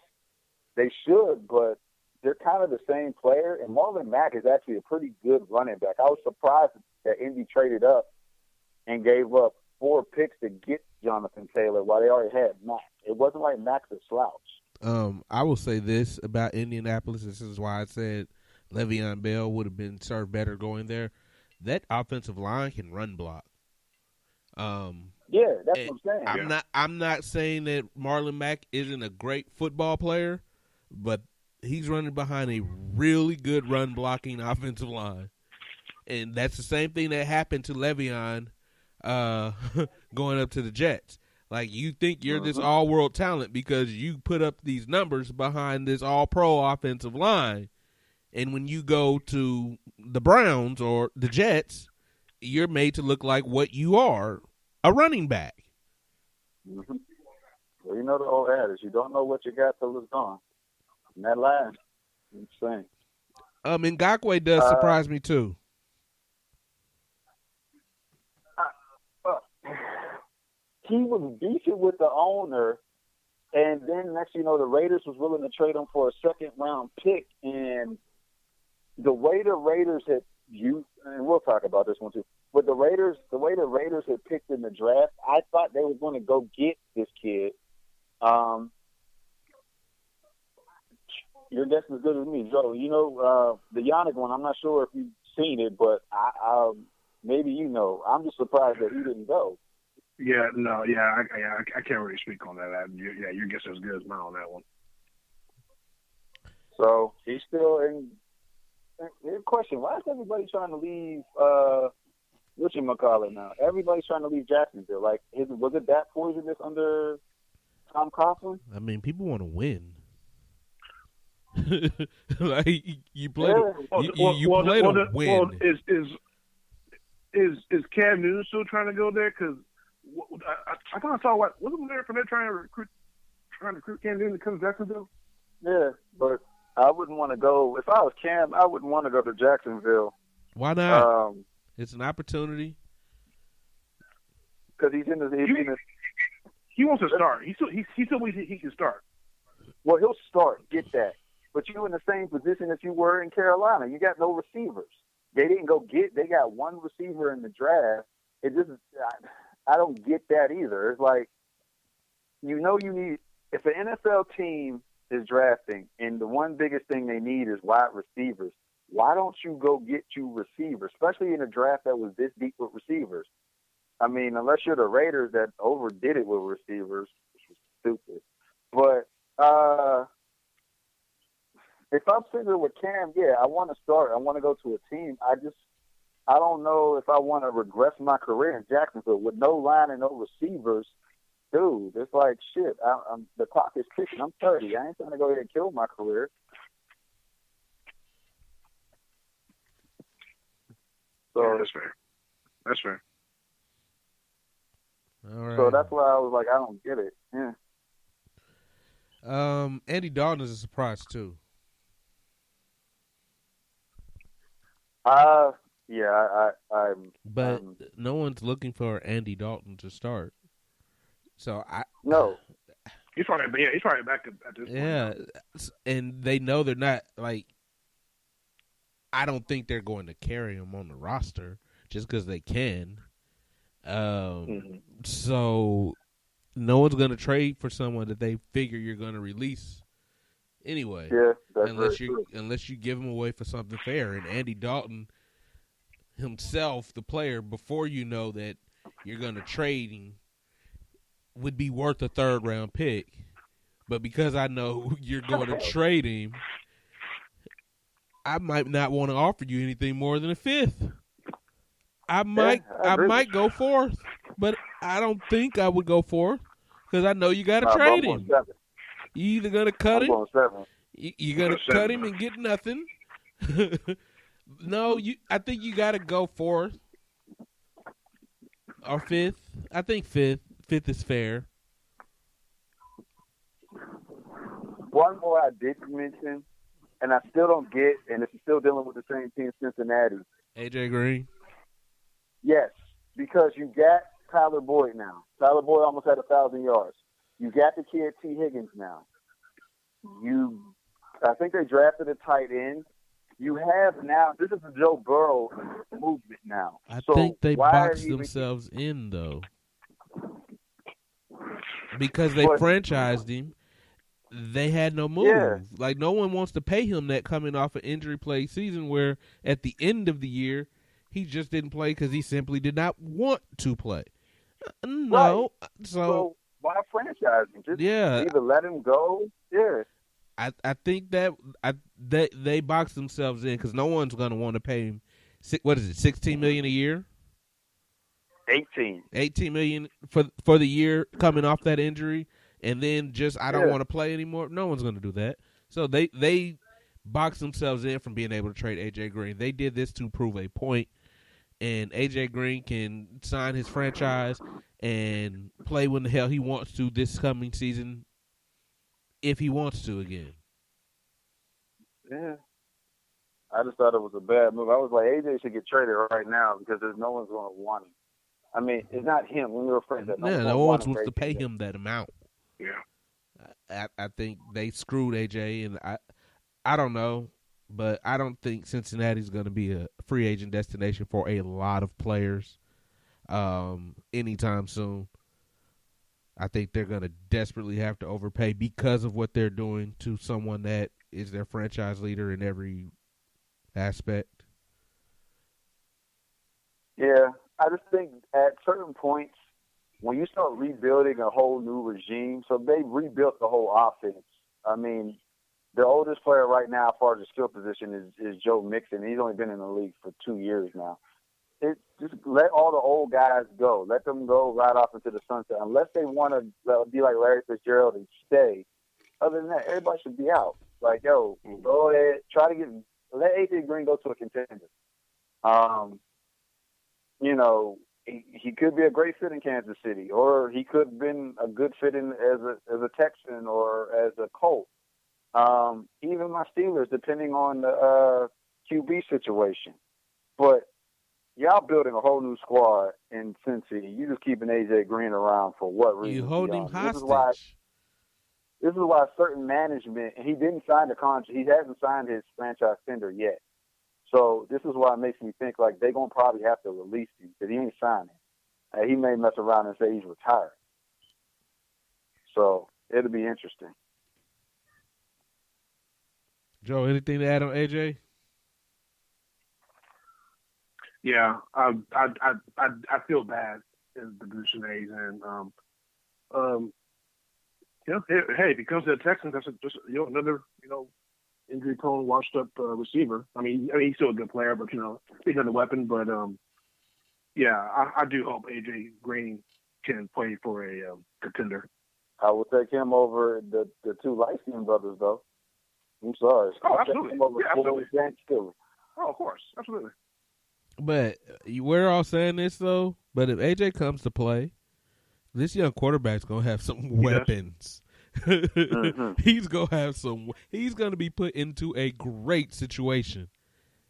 They should, but they're kind of the same player, and Marlon Mack is actually a pretty good running back. I was surprised that Indy traded up and gave up 4 picks to get Jonathan Taylor while they already had Mack. It wasn't like Mack's a slouch. I will say this about Indianapolis. This is why I said Le'Veon Bell would have been served better going there. That offensive line can run block. Yeah, that's what I'm saying. I'm not saying that Marlon Mack isn't a great football player, but he's running behind a really good run blocking offensive line. And that's the same thing that happened to Le'Veon going up to the Jets. Like, you think you're this all-world talent because you put up these numbers behind this all-pro offensive line. And when you go to the Browns or the Jets, you're made to look like what you are, a running back. Mm-hmm. Well, you know the old adage, you don't know what you got till it's gone. And that line, insane. Ngakoue does surprise me too. He was decent with the owner, and then next, the Raiders was willing to trade him for a second-round pick, and the way the Raiders had and we'll talk about this one too. But the way the Raiders had picked in the draft, I thought they were going to go get this kid. Your guess is as good as me, Joe. The Yannick one. I'm not sure if you've seen it, but I maybe you know. I'm just surprised that he didn't go. Yeah, no, yeah, I can't really speak on that. Your guess is as good as mine on that one. So he's still in. Question: why is everybody trying to leave? Whatchamacallit now? Everybody's trying to leave Jacksonville. Like, was it that poisonous under Tom Coughlin? I mean, people want to win. Like you play to win. Well, is Cam Newton still trying to go there? Because I kind of saw wasn't there for them trying to recruit Cam Newton to come to Jacksonville? Yeah, but I wouldn't want to go. If I was Cam, I wouldn't want to go to Jacksonville. Why not? It's an opportunity. Because he wants to start. He still believes he can start. Well, he'll start. Get that. But you're in the same position that you were in Carolina. You got no receivers. They didn't go get. They got one receiver in the draft. It just. I don't get that either. It's like, you need. If an NFL team is drafting, and the one biggest thing they need is wide receivers, why don't you go get you receivers, especially in a draft that was this deep with receivers? I mean, unless you're the Raiders that overdid it with receivers, which was stupid. But if I'm sitting with Cam, yeah, I want to start. I want to go to a team. I don't know if I want to regress my career in Jacksonville with no line and no receivers. Dude, it's like, shit, the clock is ticking. I'm 30. I ain't trying to go ahead and kill my career. So yeah, that's fair. All right. So that's why I was like, I don't get it. Yeah. Andy Dalton is a surprise too. Yeah, but no one's looking for Andy Dalton to start. So no. He's probably back at this point. Yeah, and they know they're not like. I don't think they're going to carry him on the roster just because they can. So no one's going to trade for someone that they figure you're going to release anyway. Yeah, unless you give him away for something fair. And Andy Dalton himself, the player, before you know that you're going to trade him, would be worth a third-round pick. But because I know you're going to trade him, I might not want to offer you anything more than a fifth. I might go fourth, but I don't think I would go fourth because I know you got to trade him. You either going to cut him, you're going to cut him and get nothing. No, I think you got to go fourth or fifth. I think fifth. Fifth is fair. One more I didn't mention, and I still don't get, and it's still dealing with the same team, Cincinnati. AJ Green? Yes, because you got Tyler Boyd now. Tyler Boyd almost had 1,000 yards. You got the kid T. Higgins now. I think they drafted a tight end. You have now, this is a Joe Burrow movement now. I think they boxed themselves in, though. Because they franchised him, they had no move. Yeah. Like, no one wants to pay him that coming off an injury play season where at the end of the year, he just didn't play because he simply did not want to play. No. Right. So why franchise him? Just either let him go. Yeah. I think that they boxed themselves in because no one's going to want to pay him, what is it, $16 million a year? 18 million for the year coming off that injury, and then just I don't want to play anymore. No one's going to do that. So they boxed themselves in from being able to trade AJ Green. They did this to prove a point, and AJ Green can sign his franchise and play when the hell he wants to this coming season if he wants to again. Yeah. I just thought it was a bad move. I was like, AJ should get traded right now because there's no one's going to want him. I mean, it's not him. When we were friends, that no one wants to pay him that amount. Yeah. I think they screwed AJ, and I don't know, but I don't think Cincinnati's going to be a free agent destination for a lot of players anytime soon. I think they're going to desperately have to overpay because of what they're doing to someone that is their franchise leader in every aspect. Yeah, I just think at certain points, when you start rebuilding a whole new regime, so they rebuilt the whole offense. I mean, the oldest player right now, as far as the skill position, is Joe Mixon. He's only been in the league for 2 years now. Just let all the old guys go. Let them go right off into the sunset. Unless they want to be like Larry Fitzgerald and stay. Other than that, everybody should be out. Like, yo, go ahead, let AJ Green go to a contender. You know, he could be a great fit in Kansas City, or he could have been a good fit in as a Texan or as a Colt. Even my Steelers, depending on the QB situation. But y'all building a whole new squad in Cincy. You just keeping AJ Green around for what reason? You hold him hostage. This is why certain management, and he didn't sign the contract. He hasn't signed his franchise tender yet. So this is why it makes me think like they're going to probably have to release him because he ain't signing. He may mess around and say he's retired. So it'll be interesting. Joe, anything to add on AJ? Yeah, I feel bad in the position that he's in. Hey, if he comes to the Texans, that's just another injury-prone, washed-up receiver. I mean, he's still a good player, but he's another weapon. But I do hope AJ Green can play for a contender. I will take him over the two light-skinned brothers, though. I'm sorry. Oh, absolutely. Absolutely. Oh, of course, absolutely. But we're all saying this though. But if AJ comes to play, this young quarterback's gonna have some weapons. Mm-hmm. He's gonna have some. He's gonna be put into a great situation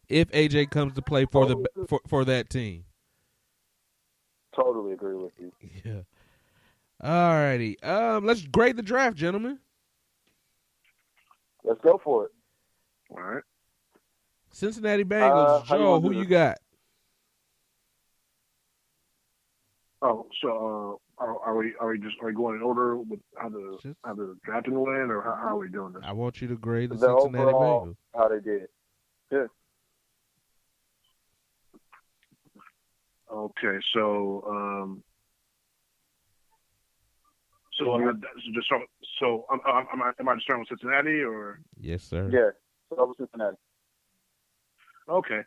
if AJ comes to play for for that team. Totally agree with you. Yeah. Alrighty. Let's grade the draft, gentlemen. Let's go for it. All right. Cincinnati Bengals. Joe, who you got? Oh, so are we going in order with how the drafting went, or how are we doing this? I want you to grade the Cincinnati Bengals. How they did. Good. Okay, so am I just starting with Cincinnati or? Yes, sir. Yeah, start with Cincinnati. Okay.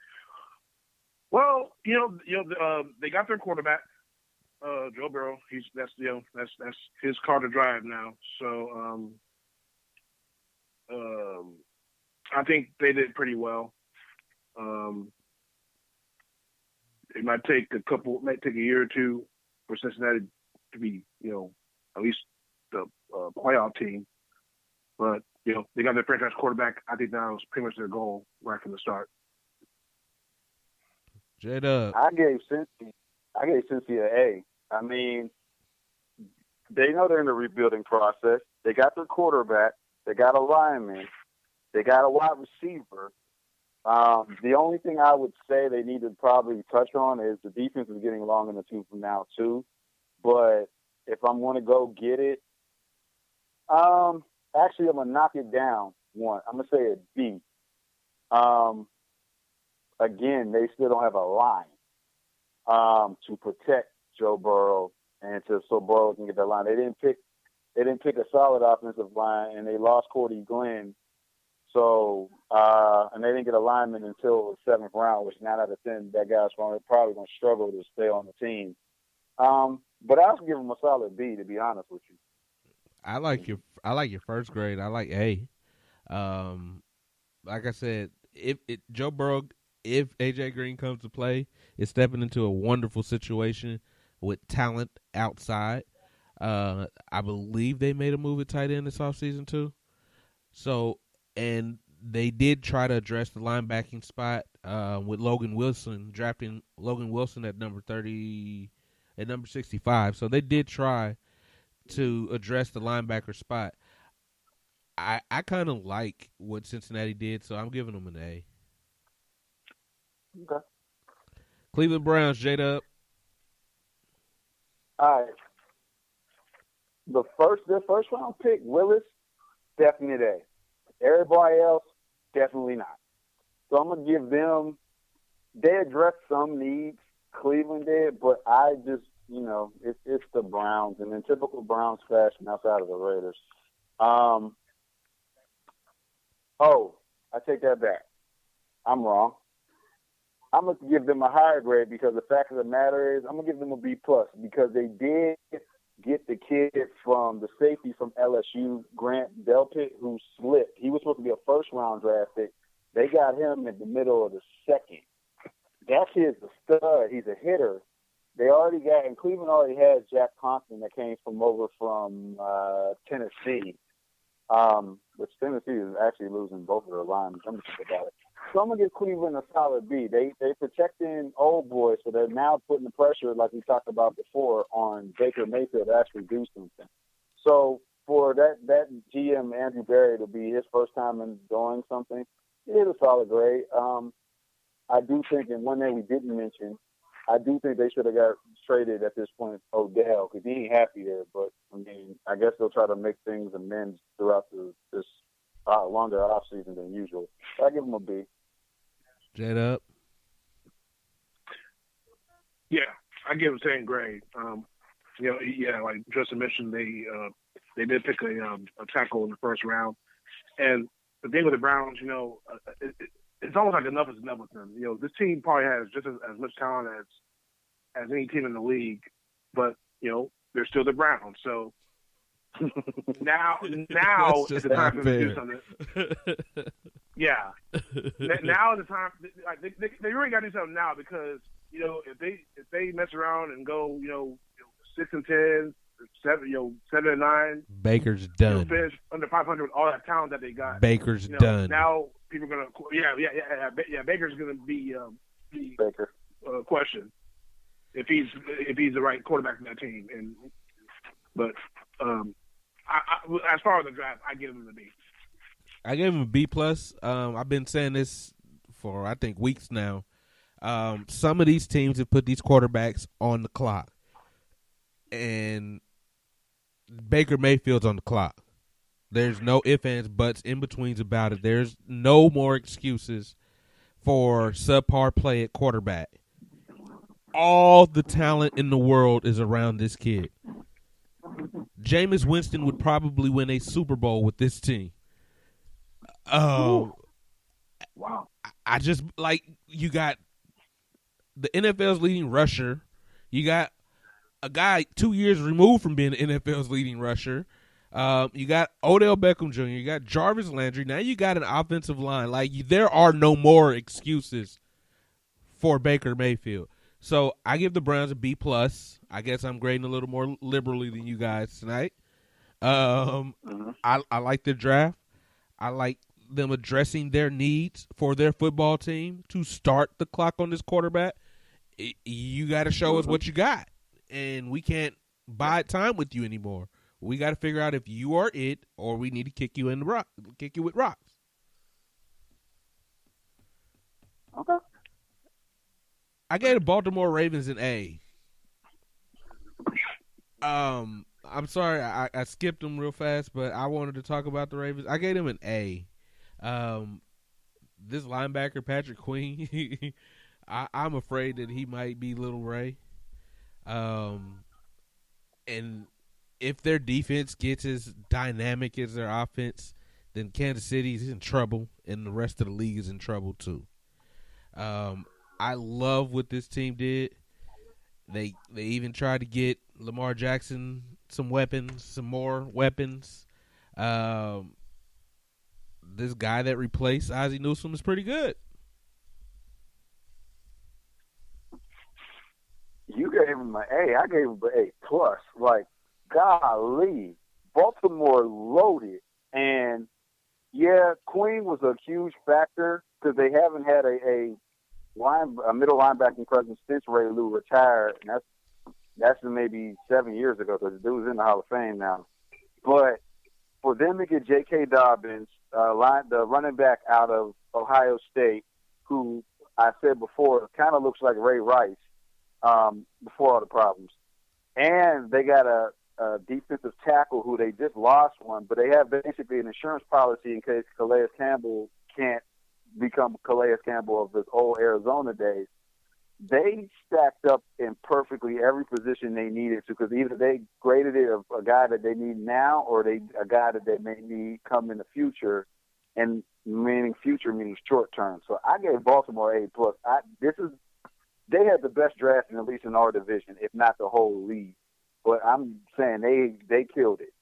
Well, they got their quarterback, Joe Burrow. That's his car to drive now. So, I think they did pretty well. It might take a year or two for Cincinnati to be, at least the playoff team. But, they got their franchise quarterback. I think that was pretty much their goal right from the start. J-Dub. I gave Cincy an A. I mean, they know they're in the rebuilding process. They got their quarterback. They got a lineman. They got a wide receiver. The only thing I would say they need to probably touch on is the defense is getting long in the tooth now too. But if I'm going to go get it, actually I'm going to knock it down one. I'm going to say a B. Again, they still don't have a line to protect Joe Burrow and so Burrow can get that line. They didn't pick a solid offensive line, and they lost Cordy Glenn. So and they didn't get a lineman until the 7th round, which 9 out of 10 that guy's probably going to struggle to stay on the team. But I'll give him a solid B, to be honest with you. I like your first grade. I like A. Like I said, if Joe Burrow, if AJ Green comes to play, is stepping into a wonderful situation with talent outside. I believe they made a move at tight end this offseason too. So, and they did try to address the linebacking spot with Logan Wilson, drafting Logan Wilson at number 65. So they did try to address the linebacker spot. I kind of like what Cincinnati did, so I'm giving them an A. Okay. Cleveland Browns, J-Dub. All right. Their first round pick, Willis, definite A. Everybody else, definitely not. So I'm going to give them, they addressed some needs, Cleveland did, but I just, it's the Browns, and in typical Browns fashion outside of the Raiders. I take that back. I'm wrong. I'm going to give them a higher grade because the fact of the matter is I'm going to give them a B+ because they did get the kid from the safety from LSU, Grant Delpit, who slipped. He was supposed to be a first-round draft pick. They got him in the middle of the second. That kid's a stud. He's a hitter. And Cleveland already had Jack Conklin that came from Tennessee, which Tennessee is actually losing both of their linemen. I'm going to think about it. So I'm going to give Cleveland a solid B. They protecting old boys, so they're now putting the pressure, like we talked about before, on Baker Mayfield to actually do something. So for that GM, Andrew Berry, to be his first time in doing something, it is a solid grade. I do think, and one thing we didn't mention, I do think they should have got traded at this point, Odell, because he ain't happy there. But, I guess they'll try to make things amends throughout this longer offseason than usual. So I give them a B. Jet up. Yeah, I give them the same grade. Like Justin mentioned, they did pick a tackle in the first round. And the thing with the Browns, it's almost like enough is enough with them. This team probably has just as much talent as any team in the league, but they're still the Browns. So now is the time for them to do something. Yeah, now is the time. Like they really got to do something now because if they mess around and go 6-10, 7-9, Baker's done. Finish under 500 with all that talent that they got. Baker's done. Now people are gonna Baker's gonna be Baker questioned if he's the right quarterback in that team. But as far as the draft, I give him the B. I gave him a B+. I've been saying this for I think weeks now. Some of these teams have put these quarterbacks on the clock, and Baker Mayfield's on the clock. There's no ifs, ands, buts, in betweens about it. There's no more excuses for subpar play at quarterback. All the talent in the world is around this kid. Jameis Winston would probably win a Super Bowl with this team. Wow. I just you got the NFL's leading rusher. You got a guy 2 years removed from being the NFL's leading rusher. You got Odell Beckham Jr. You got Jarvis Landry. Now you got an offensive line. There are no more excuses for Baker Mayfield. So I give the Browns a B+. I guess I'm grading a little more liberally than you guys tonight. I like the draft. I like them addressing their needs for their football team to start the clock on this quarterback. You got to show us what you got, and we can't bide time with you anymore. We got to figure out if you are it, or we need to kick you with rocks. Okay. I gave the Baltimore Ravens an A. I'm sorry, I skipped them real fast, but I wanted to talk about the Ravens. I gave them an A. This linebacker, Patrick Queen, I'm afraid that he might be Little Ray. And if their defense gets as dynamic as their offense, then Kansas City is in trouble, and the rest of the league is in trouble too. I love what this team did. They even tried to get Lamar Jackson some more weapons. This guy that replaced Ozzie Newsome is pretty good. You gave him an A. I gave him an A+. Golly, Baltimore loaded, and Yeah, Queen was a huge factor because they haven't had a middle linebacking presence since Ray Lou retired, and that's maybe 7 years ago because the dude's in the Hall of Fame now. But for them to get J.K. Dobbins, the running back out of Ohio State, who I said before kind of looks like Ray Rice before all the problems, and they got a defensive tackle who they just lost one, but they have basically an insurance policy in case Calais Campbell can't become Calais Campbell of his old Arizona days. They stacked up in perfectly every position they needed to, because either they graded it a guy that they need now, or a guy that they may need come in the future, and meaning future means short term. So I gave Baltimore A+. They had the best draft at least in our division, if not the whole league. But I'm saying they killed it.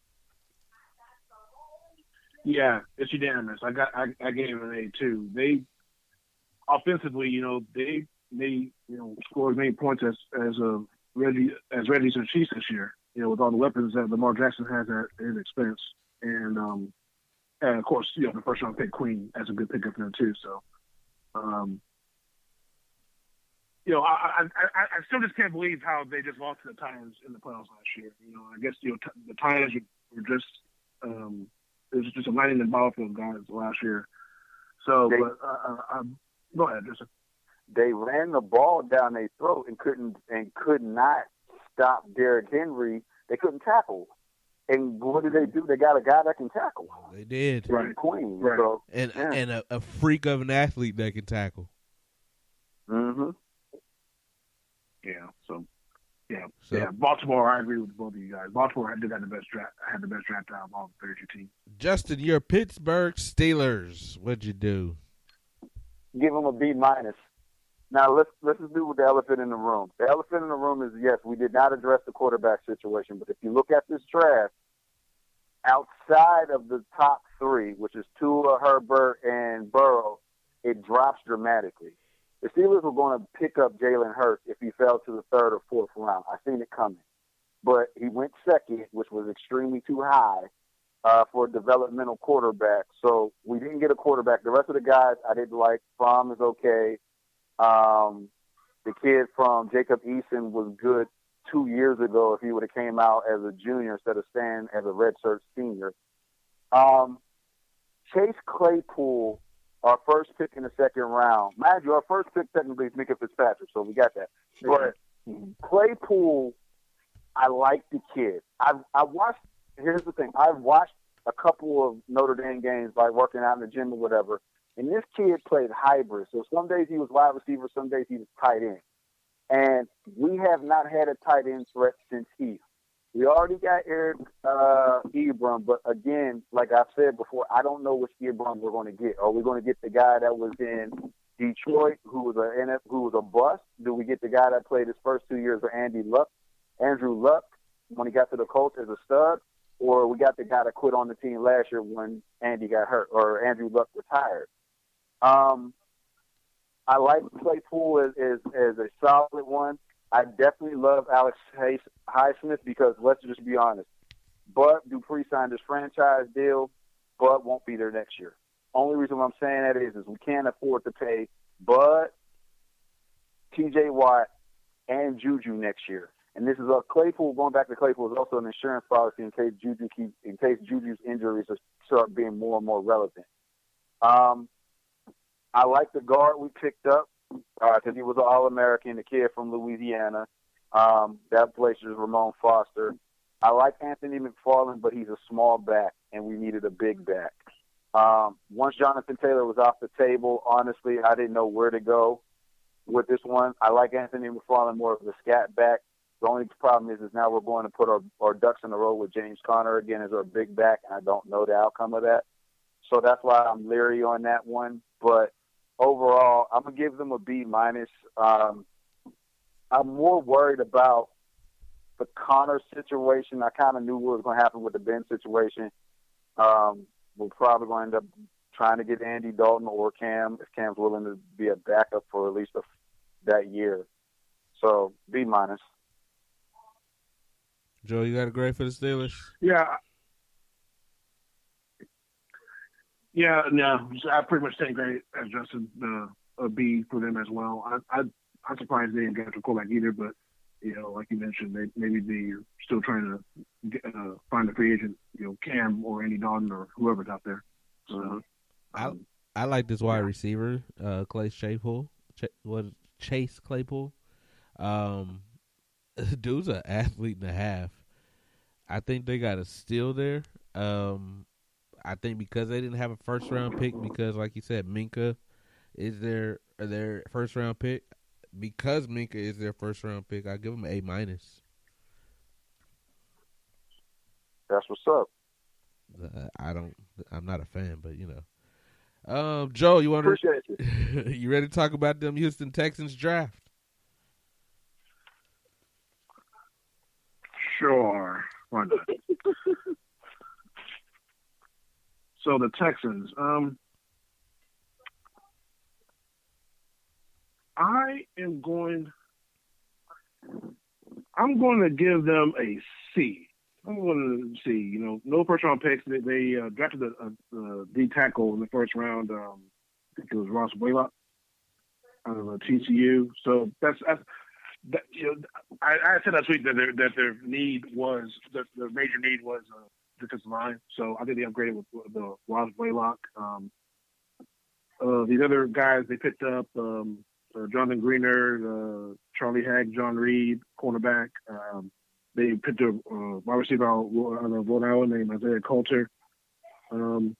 Yeah, it's unanimous. I gave them an A too. They offensively, they scored as many points as Reggie and the Chiefs this year. With all the weapons that Lamar Jackson has at his expense, and of course, the first round pick Queen as a good pickup for them too. So, I still just can't believe how they just lost to the Titans in the playoffs last year. I guess the Titans were just it was just a lightning in the bottle for the guys last year. So, go ahead, Justin. They ran the ball down their throat and could not stop Derrick Henry. They couldn't tackle. And what did they do? They got a guy that can tackle. They did. Right. Queen. Right. So, and a freak of an athlete that can tackle. Mm-hmm. Yeah. So. Baltimore, I agree with both of you guys. Baltimore had the best draft out of all 32 teams. Justin, your Pittsburgh Steelers. What'd you do? Give them a B-. Now let's just do with the elephant in the room. The elephant in the room is, yes, we did not address the quarterback situation, but if you look at this draft, outside of the top three, which is Tua, Herbert, and Burrow, it drops dramatically. The Steelers were going to pick up Jalen Hurts if he fell to the third or fourth round. I seen it coming. But he went second, which was extremely too high for a developmental quarterback. So we didn't get a quarterback. The rest of the guys I didn't like. Fromm is okay. The kid from Jacob Eason was good 2 years ago if he would have came out as a junior instead of staying as a redshirt senior. Chase Claypool, our first pick in the second round. Mind you, our first pick technically is Micah Fitzpatrick, so we got that. But Claypool, I like the kid. Here's the thing. I've watched a couple of Notre Dame games, like working out in the gym or whatever, and this kid played hybrid. So some days he was wide receiver, some days he was tight end. And we have not had a tight end threat since Heath. We already got Eric Ebron, but again, like I've said before, I don't know which Ebron we're going to get. Are we going to get the guy that was in Detroit, who was a bust? Do we get the guy that played his first 2 years with Andrew Luck, when he got to the Colts as a stud? Or we got the guy that quit on the team last year when Andy got hurt or Andrew Luck retired? I like Claypool as a solid one. I definitely love Alex Highsmith because let's just be honest. Bud Dupree signed his franchise deal. Bud won't be there next year. Only reason why I'm saying that is we can't afford to pay Bud, T.J. Watt, and Juju next year. And this is Claypool. Going back to Claypool is also an insurance policy in case Juju's injuries start being more and more relevant. I like the guard we picked up because he was an All-American, the kid from Louisiana. That place is Ramon Foster. I like Anthony McFarland, but he's a small back, and we needed a big back. Once Jonathan Taylor was off the table, honestly, I didn't know where to go with this one. I like Anthony McFarland more of a scat back. The only problem is now we're going to put our ducks in a row with James Conner again as our big back, and I don't know the outcome of that. So that's why I'm leery on that one. But overall, I'm going to give them a B-. I'm more worried about the Connor situation. I kind of knew what was going to happen with the Ben situation. We're probably going to end up trying to get Andy Dalton or Cam, if Cam's willing to be a backup for at least that year. So, B-. Joe, you got a grade for the Steelers? Yeah, Yeah, no, I pretty much take grade as Justin, a B for them as well. I'm surprised they didn't get to quarterback either, but like you mentioned, maybe they're still trying to find a free agent, Cam or Andy Dalton or whoever's out there. So, I like this wide receiver, Chase Claypool. Dude's an athlete and a half. I think they got a steal there. I think because they didn't have a first round pick, because like you said, Minka is their first round pick. Because Minka is their first round pick, I give them A-. That's what's up. I'm not a fan, but Joe, you want Appreciate it. You ready to talk about them Houston Texans draft? Sure. Why not? So the Texans, I'm going to give them a C. I'm going to see, no first round picks. They drafted the D tackle in the first round. I think it was Ross Blaylock out of TCU. So that's I said last week that their need was the major need was defensive line. So I think they upgraded with the Ross Blaylock. These other guys they picked up, Jonathan Greener, Charlie Hagg, John Reed, cornerback. They picked a wide receiver out of Rhode Island named Isaiah Coulter. I don't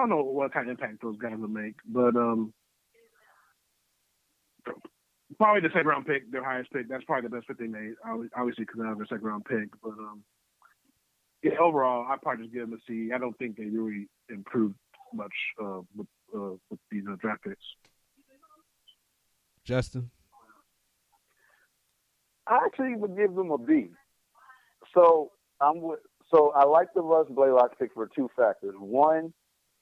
know what kind of impact those guys will make, but probably the second round pick, their highest pick. That's probably the best pick they made. Obviously, because of their second round pick. But overall, I'd probably just give them a C. I don't think they really improved much with these draft picks. Justin? I actually would give them a B. So I like the Russ Blaylock pick for two factors. One,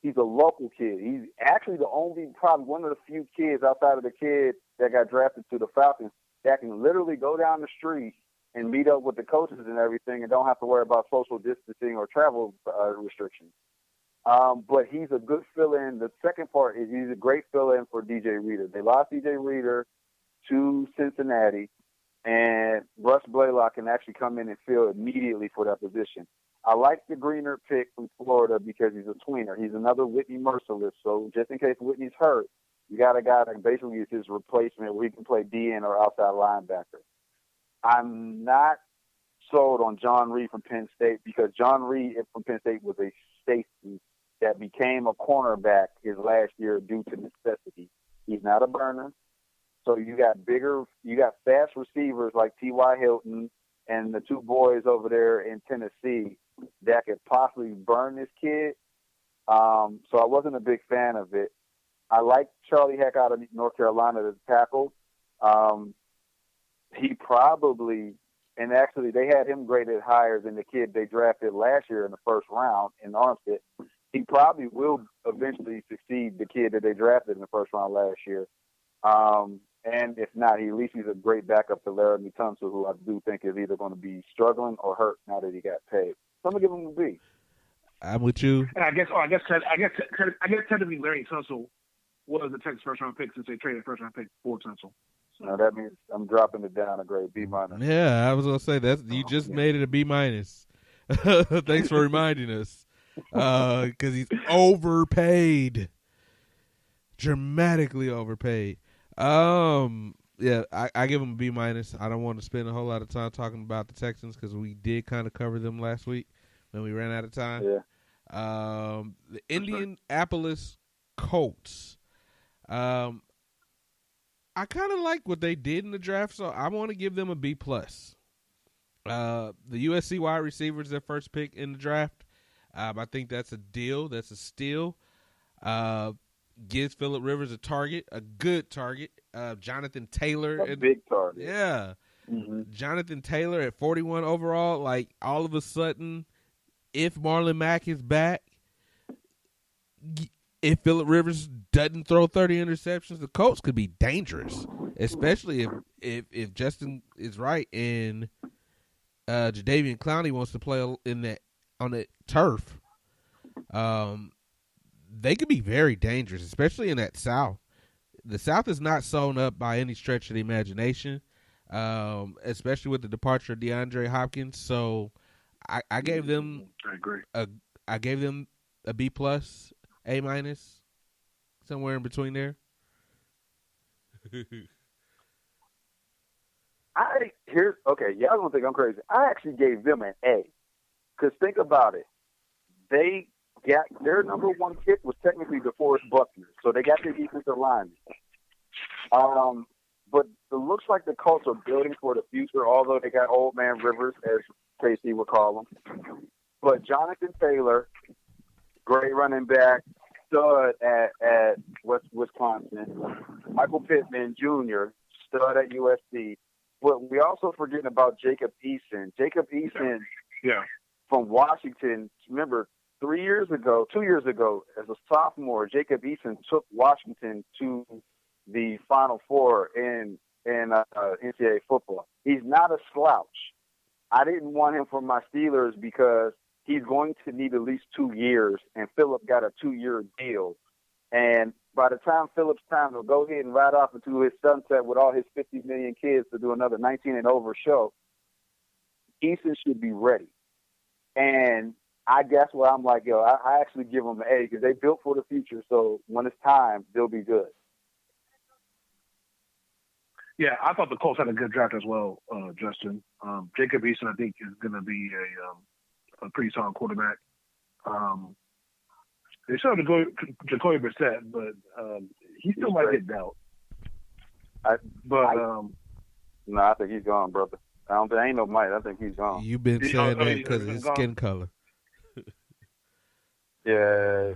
he's a local kid. He's actually probably one of the few kids outside of the kid that got drafted to the Falcons that can literally go down the street and meet up with the coaches and everything and don't have to worry about social distancing or travel restrictions. But he's a good fill-in. The second part is he's a great fill-in for DJ Reader. They lost DJ Reader to Cincinnati, and Russ Blaylock can actually come in and fill immediately for that position. I like the Greener pick from Florida because he's a tweener. He's another Whitney Merciless, so just in case Whitney's hurt, you got a guy that basically is his replacement where he can play DN or outside linebacker. I'm not sold on John Reed from Penn State because John Reed from Penn State was a safety that became a cornerback his last year due to necessity. He's not a burner. So you got fast receivers like T.Y. Hilton and the two boys over there in Tennessee that could possibly burn this kid. So I wasn't a big fan of it. I like Charlie Heck out of North Carolina as a tackle. He probably, and actually they had him graded higher than the kid they drafted last year in the first round in Armstead. He probably will eventually succeed the kid that they drafted in the first round last year. And if not, at least he's a great backup to Laramie Tunsil, who I do think is either going to be struggling or hurt now that he got paid. So I'm gonna give him a B. I'm with you. And I guess technically Larry Tunsil was the Texas first round pick since they traded first round pick for Tunsil. So now that means I'm dropping it down a grade B-. Yeah, I was gonna say that you just made it a B-. Thanks for reminding us, because he's overpaid, dramatically overpaid. Yeah, I give him a B-. I don't want to spend a whole lot of time talking about the Texans because we did kind of cover them last week when we ran out of time. Yeah. The Indianapolis Colts. I kind of like what they did in the draft, so I want to give them a B+. The USC wide receiver is their first pick in the draft. I think that's a deal. That's a steal. Gives Phillip Rivers a target, a good target. Jonathan Taylor. A big target. Yeah. Mm-hmm. Jonathan Taylor at 41 overall. Like, all of a sudden, if Marlon Mack is back, if Phillip Rivers doesn't throw 30 interceptions, the Colts could be dangerous, especially if Justin is right and Jadeveon Clowney wants to play on the turf. they could be very dangerous, especially in that South. The South is not sewn up by any stretch of the imagination, especially with the departure of DeAndre Hopkins. So I gave them I gave them a B plus, A minus, somewhere in between there. Y'all gonna think I'm crazy. I actually gave them an A, because think about it. They got their number one pick was technically DeForest Buckner, so they got their defensive lineman. But it looks like the Colts are building for the future, although they got old man Rivers, as Tracy would call him. But Jonathan Taylor, great running back, stud at Wisconsin. Michael Pittman Jr., stud at USC. But we also forgetting about Jacob Eason. Jacob Eason from Washington, remember, 2 years ago, as a sophomore, Jacob Eason took Washington to the Final Four in NCAA football. He's not a slouch. I didn't want him for my Steelers because he's going to need at least 2 years, and Phillip got a 2-year deal. And by the time Phillip's time to go ahead and ride off into his sunset with all his 50 million kids to do another 19 and over show, Eason should be ready. And I guess what I'm like, I actually give them an A because they built for the future. So when it's time, they'll be good. Yeah, I thought the Colts had a good draft as well, Justin. Jacob Eason, I think, is going to be a pretty solid quarterback. They still have Jacoby Brissett, but he still might get dealt. No, I think he's gone, brother. I ain't no Mike. I think he's gone. You've been saying that because of his skin color. Yeah,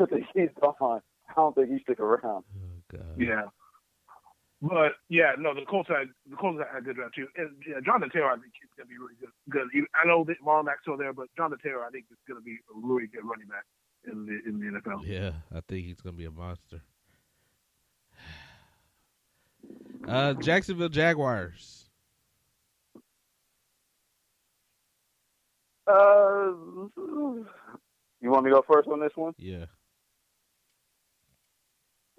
I think he's gone. I don't think he stick around. Oh, God. Yeah. But the Colts had a good draft too. And Jonathan Taylor, I think he's gonna be really good. I know that Marlon Mack's still there, but Jonathan Taylor, I think, is gonna be a really good running back in the NFL. Yeah, I think he's gonna be a monster. Jacksonville Jaguars. You want me to go first on this one? Yeah.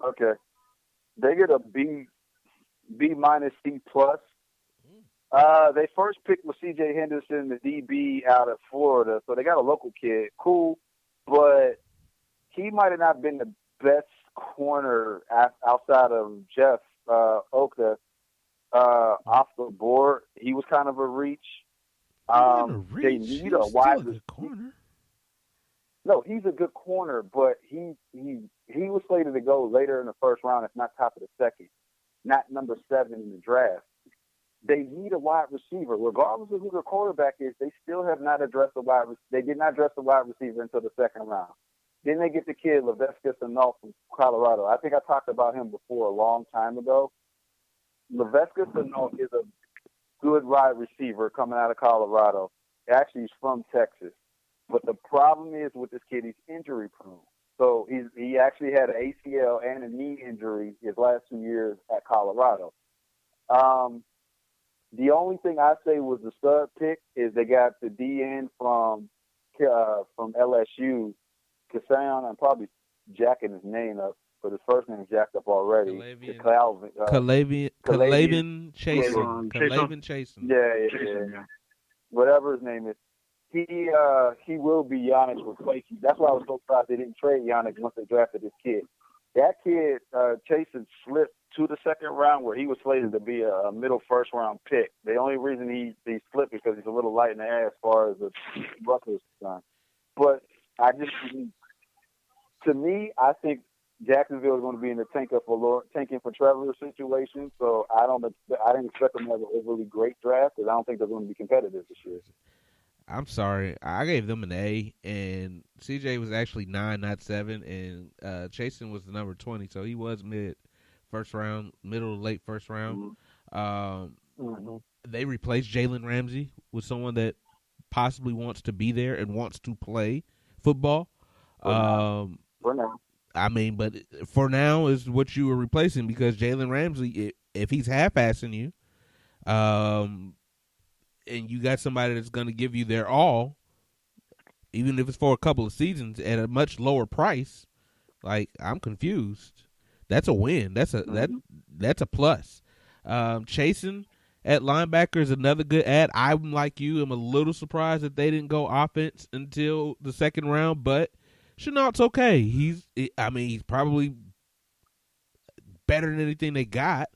Okay. They get a B minus, C plus. They first picked was C.J. Henderson, the DB out of Florida, so they got a local kid. Cool, but he might have not been the best corner outside of Jeff Okudah off the board. He was kind of a reach. They need a wide corner. No, he's a good corner, but he was slated to go later in the first round, if not top of the second, not number 7 in the draft. They need a wide receiver, regardless of who the quarterback is. They still have not addressed the wide. They did not address the wide receiver until the second round. Then they get the kid Laviska Shenault from Colorado. I think I talked about him before a long time ago. Laviska Shenault is a good wide receiver coming out of Colorado. Actually, he's from Texas. But the problem is with this kid, he's injury prone. So he actually had an ACL and a knee injury his last 2 years at Colorado. The only thing I say was the stud pick is they got the DN from LSU, Kasayan. I'm probably jacking his name up, but his first name is jacked up already. Kalavian Chasen. Yeah. Whatever his name is. He will be Giannis replacement. That's why I was so surprised they didn't trade Giannis once they drafted this kid. That kid, Chasen, slipped to the second round where he was slated to be a middle first round pick. The only reason he slipped because he's a little light in the air as far as the Russell's concerned. But to me, I think Jacksonville is going to be in the tanking for Trevor situation. So I didn't expect them to have an overly great draft because I don't think they're going to be competitive this year. I'm sorry. I gave them an A, and CJ was actually 9, not 7, and Chasen was the number 20, so he was mid-first round, middle to late first round. They replaced Jalen Ramsey with someone that possibly wants to be there and wants to play football. For now. I mean, but for now is what you were replacing because Jalen Ramsey, if he's half-assing you, and you got somebody that's going to give you their all, even if it's for a couple of seasons at a much lower price, Like, I'm confused. That's a win. That's a plus. Chasen at linebacker is another good add. I'm like you. I'm a little surprised that they didn't go offense until the second round, but Chenault's okay. He's probably better than anything they got,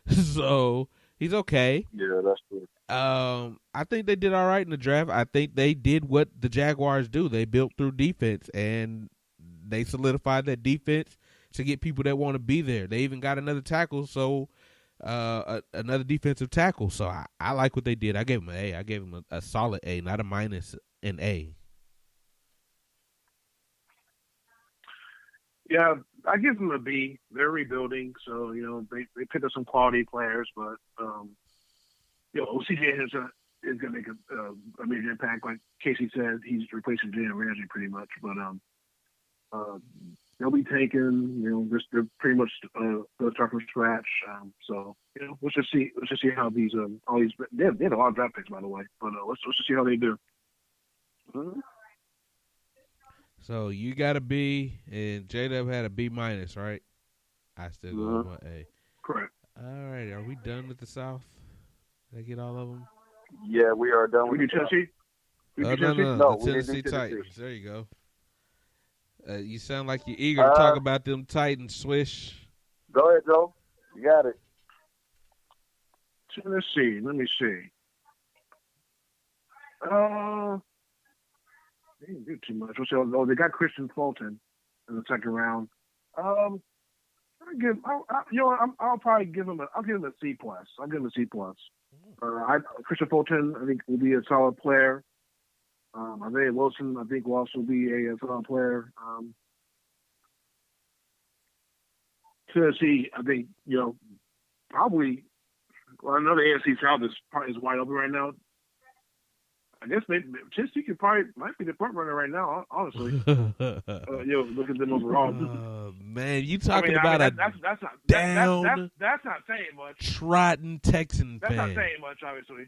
so he's okay. Yeah, that's true. I think they did all right in the draft. I think they did what the Jaguars do. They built through defense, and they solidified that defense to get people that want to be there. They even got another tackle, so another defensive tackle. So I like what they did. I gave them an A. I gave them a solid A, not a minus, an A. Yeah, I give them a B. They're rebuilding, so they picked up some quality players, but OCJ is going to make a major impact. Like Casey said, he's replacing Jalen Ramsey pretty much, but they'll be taken. They're pretty much they'll start from scratch. So let's just see how these all these they had a lot of draft picks, by the way, but let's just see how they do. Mm-hmm. So you got a B, and J-Dub had a B minus, right? I still go with my A. Correct. All right, are we done with the South? Did I get all of them? Yeah, we are done with Tennessee. No, No, the Tennessee Titans. There you go. You sound like you're eager to talk about them Titans. Swish. Go ahead, Joe. You got it. Tennessee. Let me see. They didn't do too much. They got Christian Fulton in the second round. I'll probably give him a C plus. I'll give him a C plus. Christian Fulton, I think, will be a solid player. Isaiah Wilson, I think, will also be a solid player. Tennessee, I think, probably. Well, I know the AFC South is wide open right now. I guess maybe Tennessee might be the front runner right now. Honestly, look at them overall. Man, you talking about that's not saying much. Trodden Texan That's fan. not saying much, obviously.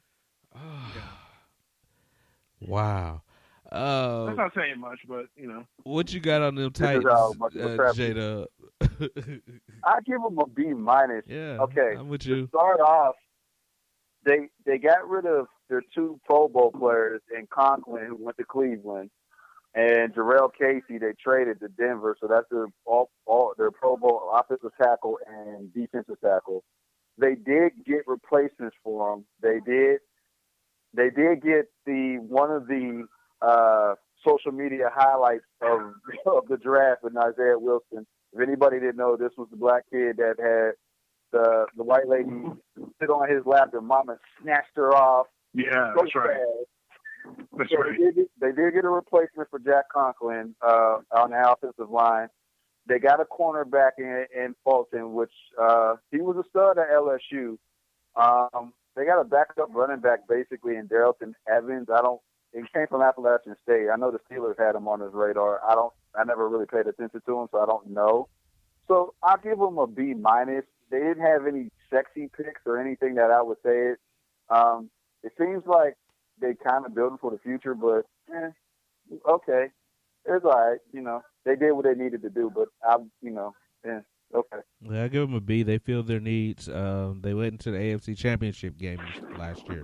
Wow. That's not saying much, but What you got on them Titans, J-Dub? I give them a B minus. Yeah. Okay. I'm with you. To start off, they got rid of their two Pro Bowl players in Conklin, who went to Cleveland, and Jarrell Casey. They traded to Denver, so that's their Pro Bowl offensive tackle and defensive tackle. They did get replacements for them. They did get one of the social media highlights of the draft with Isaiah Wilson. If anybody didn't know, this was the black kid that had the white lady sit on his lap and mama snatched her off. Yeah, that's right. That's right. They did get a replacement for Jack Conklin on the offensive line. They got a cornerback in Fulton, which he was a stud at LSU. They got a backup running back basically in Darrellton Evans. He came from Appalachian State. I know the Steelers had him on his radar. I never really paid attention to him, so I don't know. So I'll give him a B minus. They didn't have any sexy picks or anything that I would say it. It seems like they kind of building for the future, but okay, it's all right. They did what they needed to do, but okay. Yeah, I give them a B. They filled their needs. They went into the AFC Championship game last year.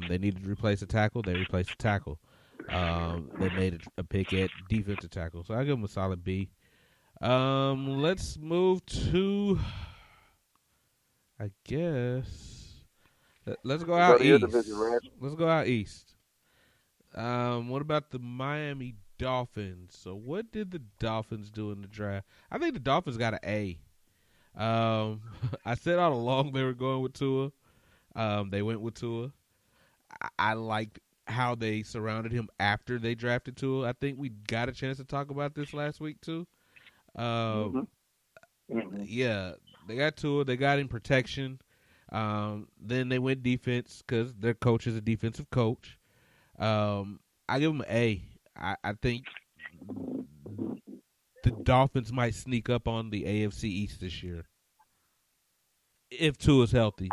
They needed to replace a tackle. They replaced a tackle. They made a pick at defensive tackle. So I give them a solid B. Let's move to, I guess, let's go out east. Let's go out east. What about the Miami Dolphins? So what did the Dolphins do in the draft? I think the Dolphins got an A. I said all along they were going with Tua. They went with Tua. I liked how they surrounded him after they drafted Tua. I think we got a chance to talk about this last week too. Yeah, they got Tua. They got him protection. Then they went defense because their coach is a defensive coach. I give them an A. I think the Dolphins might sneak up on the AFC East this year if Tua's healthy.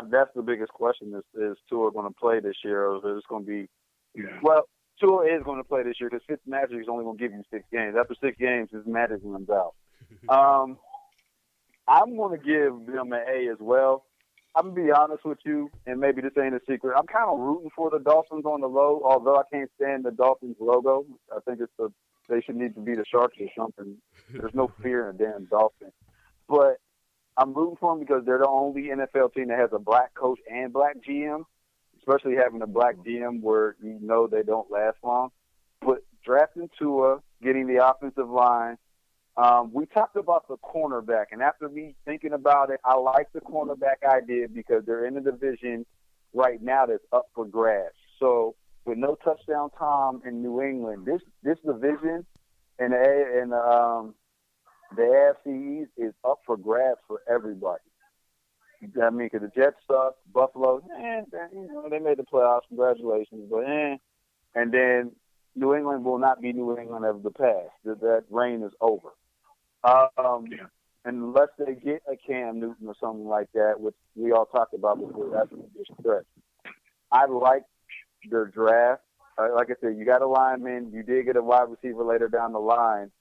That's the biggest question: is Tua going to play this year, or is it going to be? Yeah. Well, Tua is going to play this year because Fitzmagic is only going to give you 6 games. After 6 games, his magic runs out. I'm going to give them an A as well. I'm going to be honest with you, and maybe this ain't a secret. I'm kind of rooting for the Dolphins on the low, although I can't stand the Dolphins logo. I think they should need to be the Sharks or something. There's no fear in a damn Dolphin. But I'm rooting for them because they're the only NFL team that has a black coach and black GM, especially having a black GM where you know they don't last long. But drafting Tua, getting the offensive line, we talked about the cornerback, and after me thinking about it, I like the cornerback idea because they're in a division right now that's up for grabs. So with no touchdown Tom in New England, this division and the AFC East is up for grabs for everybody. I mean, because the Jets suck, Buffalo, they made the playoffs. Congratulations, but and then New England will not be New England of the past. That reign is over. Unless they get a Cam Newton or something like that, which we all talked about before, that's a big stretch. I like their draft. Like I said, you got a lineman. You did get a wide receiver later down the line,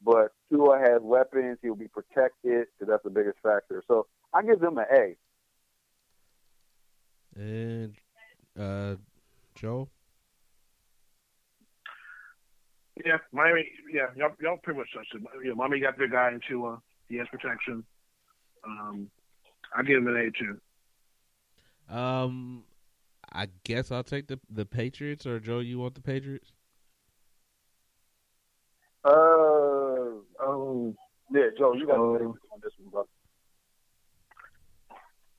but Tua has weapons. He'll be protected, so that's the biggest factor. So I give them an A. And Joe? Yeah, Miami. Yeah, y'all pretty much touched it. Yeah, Miami got their guy into he has protection. I give him an A too. I guess I'll take the Patriots. Or Joe, you want the Patriots? Yeah, Joe, you got to say on this one, brother.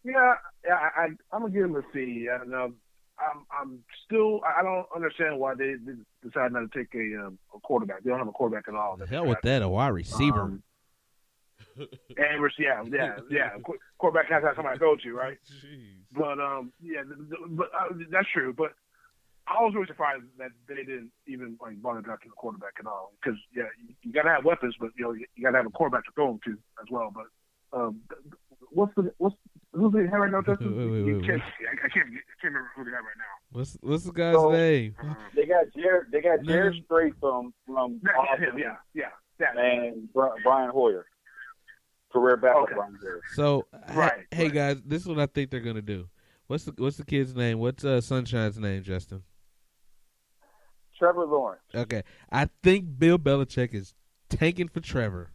Yeah, I'm gonna give him a C. I don't understand why they decided not to take a quarterback. They don't have a quarterback at all. The hell with that, a wide receiver. Quarterback has to have somebody to go to, right? Jeez. But that's true. But I was really surprised that they didn't even bother drafting a quarterback at all. Because you got to have weapons, but you got to have a quarterback to throw them to as well. But who's they have right now, Justin? I can't remember who they have right now. What's the guy's name? They got Jared Strait from and Brian Hoyer, career backup Brian Hoyer. So hey guys, this is what I think they're gonna do. What's the kid's name? What's Sunshine's name, Justin? Trevor Lawrence. Okay, I think Bill Belichick is tanking for Trevor.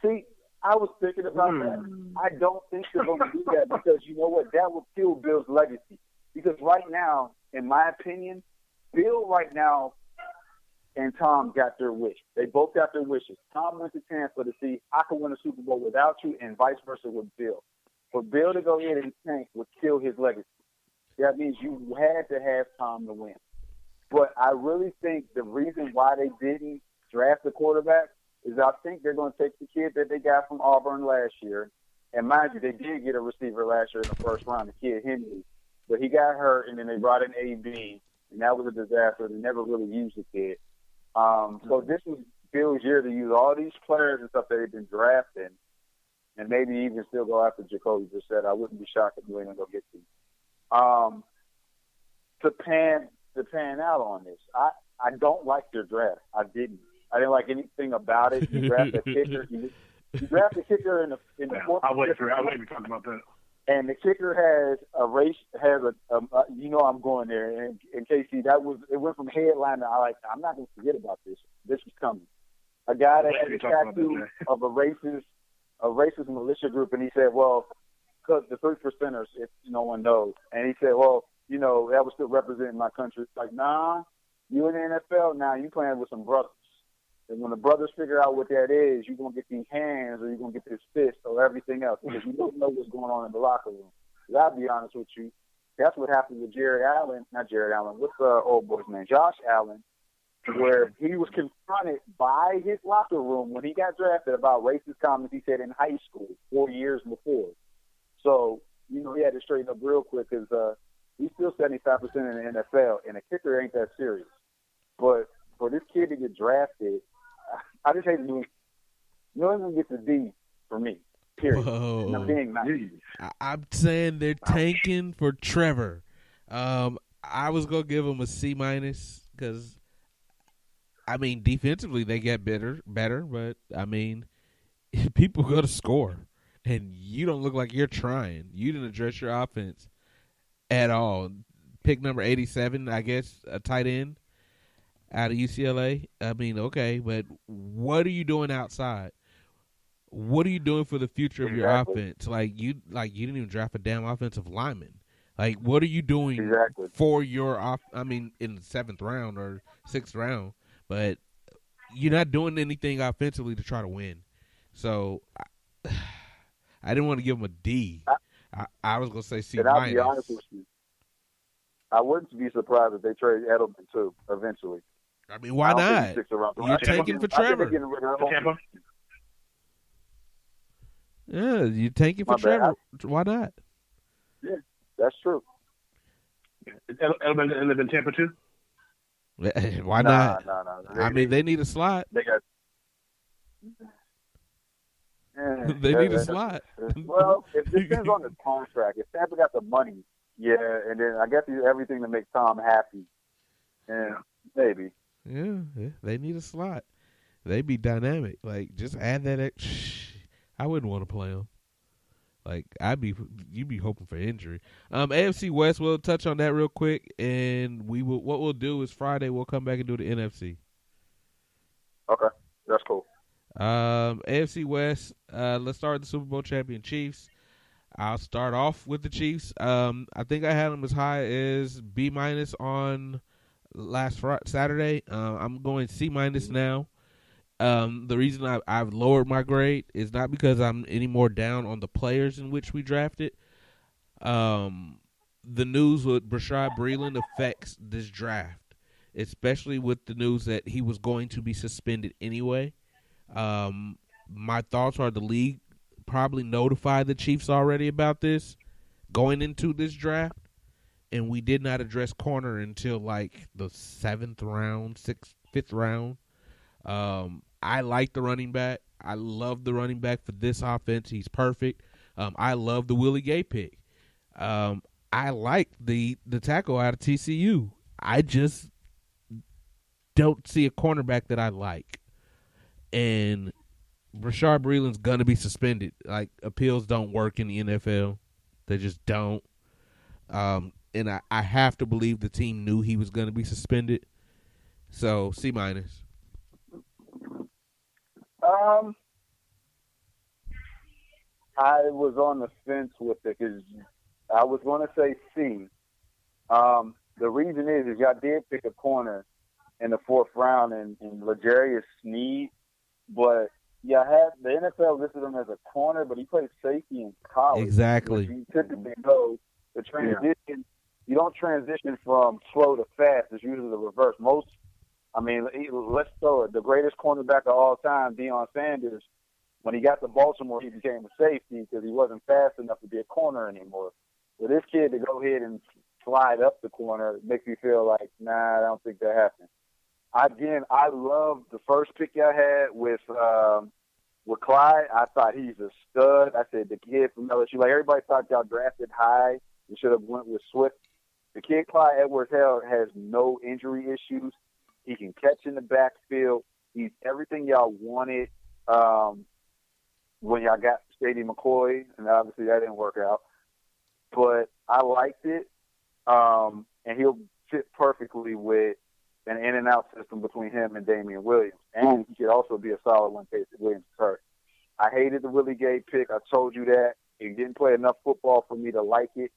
See, I was thinking about that. I don't think they're going to do that because you know what? That will kill Bill's legacy. Because right now, in my opinion, Bill right now and Tom got their wish. They both got their wishes. Tom went to Tampa to see I can win a Super Bowl without you, and vice versa with Bill. For Bill to go ahead and tank would kill his legacy. That means you had to have Tom to win. But I really think the reason why they didn't draft a quarterback is I think they're going to take the kid that they got from Auburn last year. And mind you, they did get a receiver last year in the first round, the kid Henry. But he got hurt, and then they brought in AB, and that was a disaster. They never really used the kid. So this was Bill's year to use all these players and stuff that they've been drafting, and maybe even still go after Jacoby Brissett. I wouldn't be shocked if New England go get him. To pan out on this, I don't like their draft. I didn't like anything about it. You draft a kicker. You draft a kicker in the fourth. I'll wait for talking about that. And the kicker has a race. I'm going there. And Casey, it went from headline to I'm not going to forget about this. This was coming. A guy that had a tattoo of a racist militia group, and he said, "Well, because the 3%ers, if no one knows," and he said, "Well, that was still representing my country." It's like, nah, you in the NFL now, you playing with some brothers. And when the brothers figure out what that is, you're going to get these hands or you're going to get this fist or everything else because you don't know what's going on in the locker room. Because I'll be honest with you, that's what happened with not Jared Allen, what's the old boy's name? Josh Allen, where he was confronted by his locker room when he got drafted about racist comments he said in high school 4 years before. So, he had to straighten up real quick because he's still 75% in the NFL, and a kicker ain't that serious. But for this kid to get drafted, I just hate to do it. New England gets a D for me, period. Whoa. And I'm being nice. I'm saying they're tanking for Trevor. I was gonna give them a C minus because I mean defensively they get better, but I mean people go to score, and you don't look like you're trying. You didn't address your offense at all. Pick number 87, I guess, a tight end out of UCLA. I mean, okay, but what are you doing outside? What are you doing for the future of your offense? Like you didn't even draft a damn offensive lineman. Like, what are you doing for your I mean, in the 7th round or 6th round, but you're not doing anything offensively to try to win. So I didn't want to give him a D. I was gonna say C minus. And I'll be honest with you, I wouldn't be surprised if they trade Edelman too eventually. I mean, why not? You're tanking for Trevor. Yeah, you're tanking for Trevor. Why not? Yeah, that's true. Edelman ended in Tampa too? Why not? No. I mean, they need a slot. They got. They need a slot. Well, it depends on the contract. If Tampa got the money, yeah, and then I guess everything to make Tom happy. Yeah, maybe. Yeah, they need a slot. They be dynamic. Like, just add that. I wouldn't want to play them. Like, you'd be hoping for injury. AFC West, we'll touch on that real quick, and what we'll do is Friday we'll come back and do the NFC. Okay, that's cool. AFC West, let's start with the Super Bowl champion Chiefs. I'll start off with the Chiefs. I think I had them as high as B minus on last Saturday. I'm going C minus now. The reason I've lowered my grade is not because I'm any more down on the players in which we drafted. The news with Bashaud Breeland affects this draft, especially with the news that he was going to be suspended anyway. My thoughts are the league probably notified the Chiefs already about this going into this draft, and we did not address corner until like the 7th round, 5th round. I like the running back. I love the running back for this offense. He's perfect. I love the Willie Gay pick. I like the tackle out of TCU. I just don't see a cornerback that I like. And Bashaud Breeland's going to be suspended. Like, appeals don't work in the NFL. They just don't. And I have to believe the team knew he was going to be suspended. So, C minus. I was on the fence with it because I was going to say C. The reason is y'all did pick a corner in the 4th round in L'Jarius Sneed, but y'all had the NFL listed him as a corner, but he played safety in college. Exactly. You typically know the transition. Yeah. You don't transition from slow to fast. It's usually the reverse. Let's throw it. The greatest cornerback of all time, Deion Sanders, when he got to Baltimore, he became a safety because he wasn't fast enough to be a corner anymore. For this kid to go ahead and slide up the corner makes me feel like, nah, I don't think that happened. Again, I love the first pick y'all had with Clyde. I thought he's a stud. I said the kid from LSU. Like, everybody thought y'all drafted high. You should have went with Swift. The kid Clyde Edwards-Helaire has no injury issues. He can catch in the backfield. He's everything y'all wanted when y'all got Shady McCoy, and obviously that didn't work out. But I liked it, and he'll fit perfectly with an in-and-out system between him and Damian Williams. And he could also be a solid one in case Williams is hurt. I hated the Willie Gay pick. I told you that. He didn't play enough football for me to like it.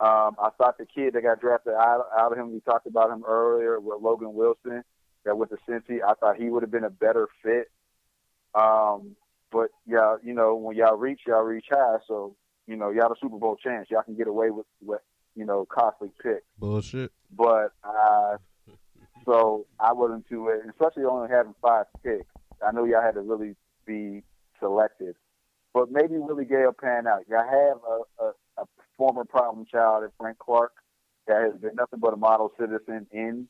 I thought the kid that got drafted out of him, we talked about him earlier with Logan Wilson, that went to Cincy. I thought he would have been a better fit. But, yeah, when y'all reach high. So, y'all the Super Bowl champs. Y'all can get away with costly picks. Bullshit. But, so I wasn't too, especially only having 5 picks. I know y'all had to really be selective. But maybe Willie Gay will pan out. Y'all have a former problem child at Frank Clark that has been nothing but a model citizen in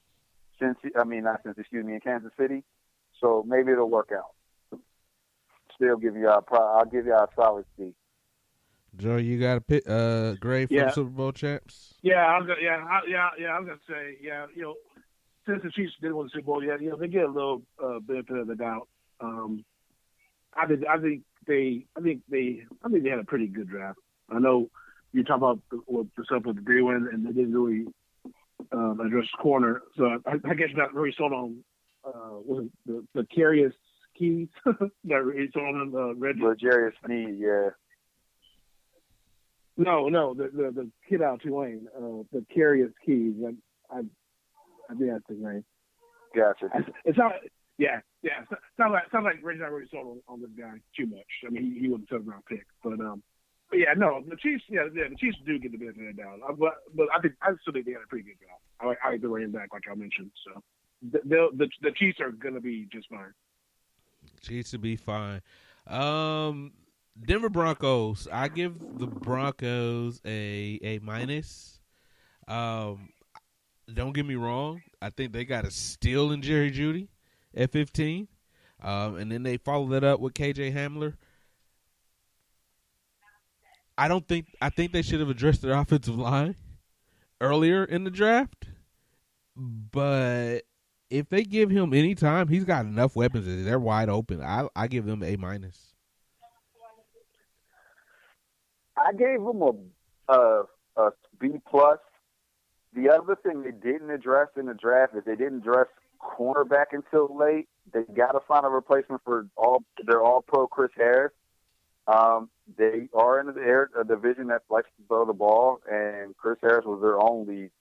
Kansas City. So maybe it'll work out. Still I'll give y'all a solid C. Joe, you got a grade for the Super Bowl champs? I was gonna say, since the Chiefs didn't win the Super Bowl yet, they get a little benefit of the doubt. I think they had a pretty good draft. I know you talk about the stuff with the Breland, and they didn't really address corner. So I guess not really sold on the Carius Keys that he sold on Reggie. Legarius Sneed, yeah. No, the kid out of Tulane, the Carius Keys. I think that's his name. Gotcha. It's not. Yeah. Sounds like Reggie's not really sold on this guy too much. I mean, he was a 7th-round pick, but yeah, no, the Chiefs. Yeah, the Chiefs do get the benefit of the doubt. But I still think they had a pretty good job. I like the running back, like I mentioned. So the Chiefs are gonna be just fine. Chiefs will be fine. Denver Broncos. I give the Broncos a minus. Don't get me wrong. I think they got a steal in Jerry Jeudy at 15. And then they followed that up with KJ Hamler. I think they should have addressed their offensive line earlier in the draft. But if they give him any time, he's got enough weapons. They're wide open. I give them a minus. I gave them a B plus. The other thing they didn't address in the draft is they didn't address cornerback until late. They got to find a replacement for their all-pro Chris Harris. They are in a division that likes to throw the ball, and Chris Harris was their only,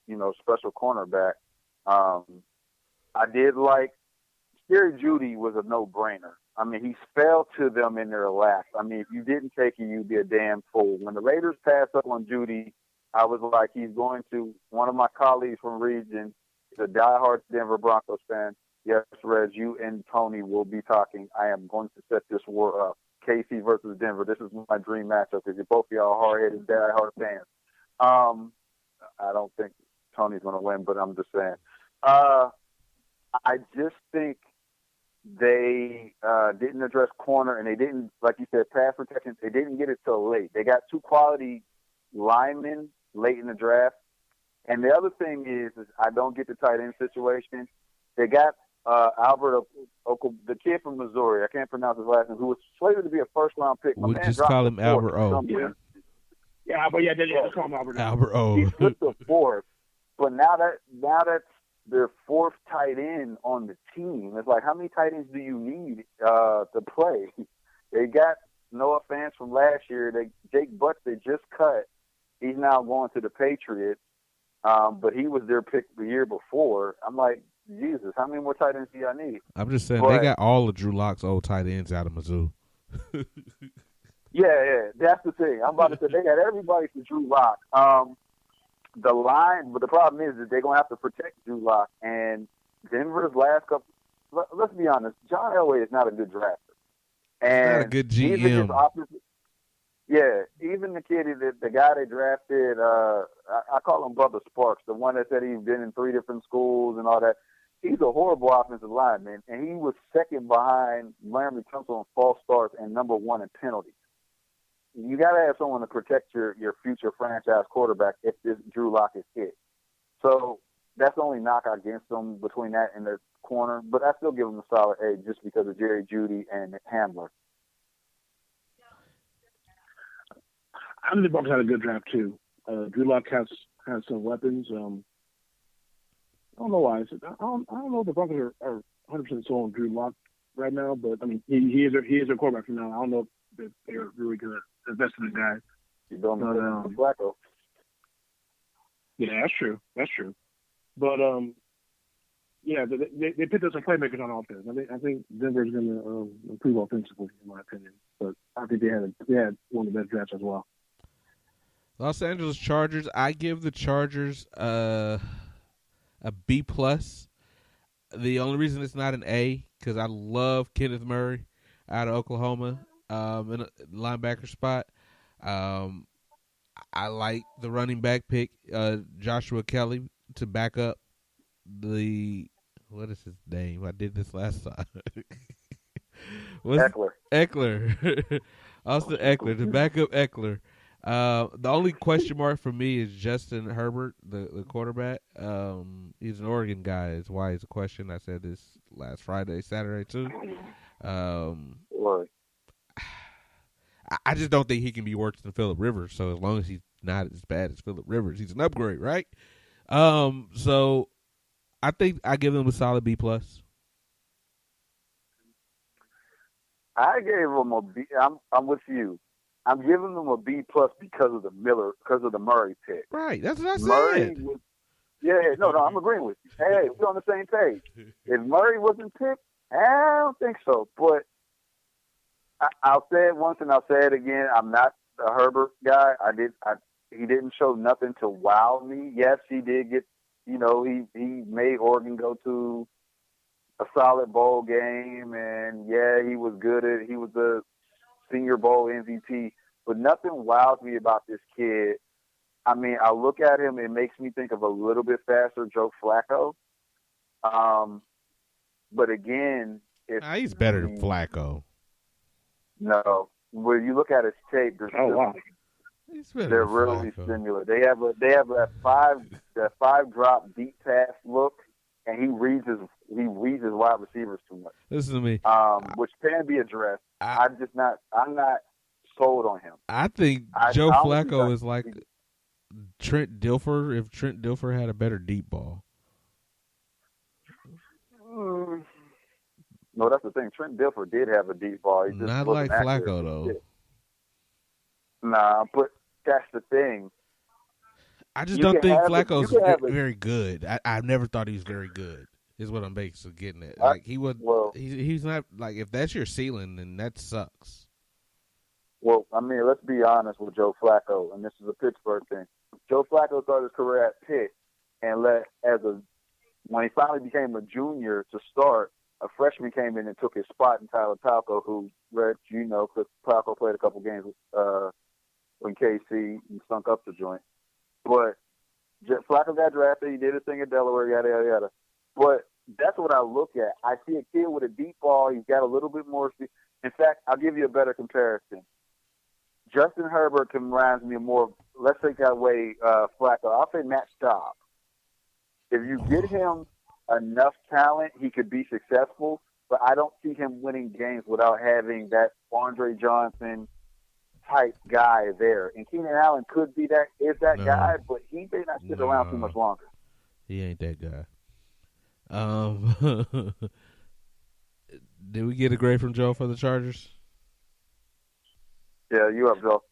special cornerback. I did like Jerry Jeudy was a no-brainer. I mean, he fell to them in their lap. I mean, if you didn't take it, you'd be a damn fool. When the Raiders passed up on Jeudy, I was like, he's going to. One of my colleagues from Region is a diehard Denver Broncos fan. Yes, Reg, you and Tony will be talking. I am going to set this war up. KC versus Denver. This is my dream matchup because you're both y'all hard-headed, diehard fans. I don't think Tony's going to win, but I'm just saying. I just think they didn't address corner, and they didn't, like you said, pass protection. They didn't get it till late. They got 2 quality linemen late in the draft. And the other thing is I don't get the tight end situation. They got Albert, the kid from Missouri. I can't pronounce his last name, who was slated to be a first-round pick. We just call him Albert O. They just call him Albert O. Albert O. He flipped the 4th. But now that's their 4th tight end on the team. It's like, how many tight ends do you need to play? They got Noah Fant from last year. Jake Butts they just cut. He's now going to the Patriots, but he was their pick the year before. I'm like, Jesus, how many more tight ends do y'all need? I'm just saying, they got all of Drew Lock's old tight ends out of Mizzou. Yeah, that's the thing. I'm about to say, they got everybody for Drew Lock. The line, but the problem is that they're going to have to protect Drew Lock. And Denver's last couple, let's be honest, John Elway is not a good drafter. And not a good GM. Even the kid, the guy they drafted, I call him Bubba Sparks, the one that said he's been in 3 different schools and all that. He's a horrible offensive lineman, and he was second behind Laramie Tunsil in false starts and number 1 in penalties. You got to have someone to protect your future franchise quarterback if this Drew Lock is hit. So that's the only knock against them between that and the corner. But I still give them a solid A just because of Jerry Jeudy and Hamler. I think the Bucs had a good draft too. Drew Lock has some weapons. I don't know why. I don't know if the Broncos are 100% sold on Drew Lock right now, but I mean he is their quarterback from now. I don't know if they're really going to invest in the guy. You don't know Flacco. Yeah, that's true. But they picked up some playmakers on offense. I think Denver's going to improve offensively, in my opinion. But I think they had one of the best drafts as well. Los Angeles Chargers. I give the Chargers a B plus. The only reason it's not an A because I love Kenneth Murray out of Oklahoma in a linebacker spot. I like the running back pick, Joshua Kelly, to back up what is his name? I did this last time. Eckler. Austin Eckler, to back up Eckler. The only question mark for me is Justin Herbert, the quarterback. He's an Oregon guy. Is why it's a question. I said this last Saturday too. I just don't think he can be worse than Phillip Rivers. So as long as he's not as bad as Phillip Rivers, he's an upgrade, right? So I think I give him a solid B+. I gave him a B. I'm with you. I'm giving him a B+ because of the Murray pick. Right, that's what I said. I'm agreeing with you. Hey, we're on the same page. If Murray wasn't picked, I don't think so. But I'll say it once and I'll say it again. I'm not a Herbert guy. He didn't show nothing to wow me. Yes, he did get. He made Oregon go to a solid bowl game, and he was good he was the Senior Bowl MVP. But nothing wows me about this kid. I mean, I look at him, it makes me think of a little bit faster Joe Flacco. But again, he's better than Flacco. No, when you look at his tape, they're really similar. They have that five drop deep pass look, and he reads his wide receivers too much. Listen to me, which can be addressed. I'm not sold on him. I think Joe Flacco is like Trent Dilfer if Trent Dilfer had a better deep ball. No, that's the thing. Trent Dilfer did have a deep ball. He just not like Flacco though. Nah, but that's the thing. I just don't think Flacco's very good. I never thought he was very good. Is what I'm basically getting at. Like he's not like if that's your ceiling, then that sucks. Well, I mean, let's be honest with Joe Flacco, and this is a Pittsburgh thing. Joe Flacco started his career at Pitt, and when he finally became a junior to start, a freshman came in and took his spot in Tyler Palco, who, because Palco played a couple games in KC and stunk up the joint. But Flacco got drafted. He did his thing at Delaware, yada, yada, yada. But that's what I look at. I see a kid with a deep ball. He's got a little bit more speed. In fact, I'll give you a better comparison. Justin Herbert reminds me of more, let's take that way, Flacco. I'll say Matt Staub. If you get him enough talent, he could be successful, but I don't see him winning games without having that Andre Johnson type guy there. And Keenan Allen could be that guy, but he may not sit around too much longer. He ain't that guy. Did we get a grade from Joe for the Chargers? Yeah, you up, Joe?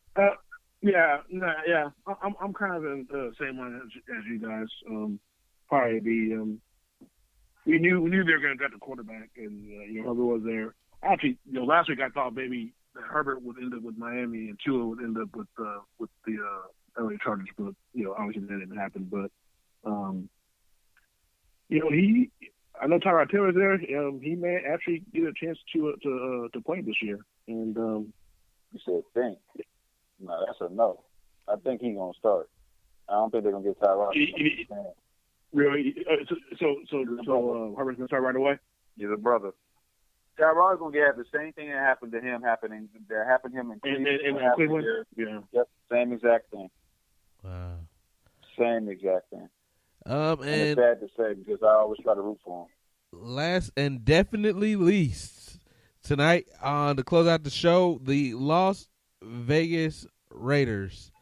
Yeah. I'm kind of in the same line as you guys. Probably be. We knew they were going to get the quarterback, and Herbert was there. Actually, last week I thought maybe Herbert would end up with Miami and Tua would end up with the LA Chargers, but obviously that didn't happen. But I know Tyrod Taylor's there. He may actually get a chance to play this year. And you said think? No, that's a no. I think he's gonna start. I don't think they're gonna get Tyrod. Really? So Herbert's gonna start right away? He's a brother. Tyrod's gonna have the same thing that happened to him happening. That happened to him in Cleveland. Yeah. Yep. Same exact thing. Wow. Same exact thing. And it's sad to say because I always try to root for him. Last and definitely least, tonight to close out the show, the Las Vegas Raiders.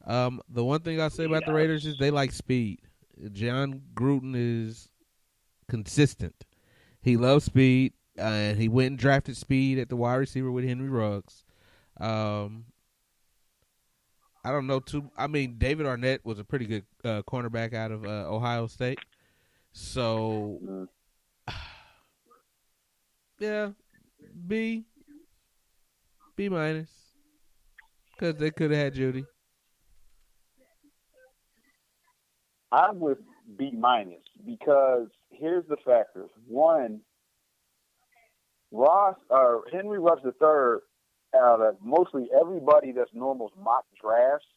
The one thing I'll say about the Raiders is they like speed. John Gruden is consistent. He loves speed, and he went and drafted speed at the wide receiver with Henry Ruggs. I don't know too. I mean, David Arnett was a pretty good cornerback out of Ohio State. So, yeah, B minus, because they could have had Judy. I'm with B minus because here's the factors. One, Henry Ruggs III, out of mostly everybody that's normal mock drafts,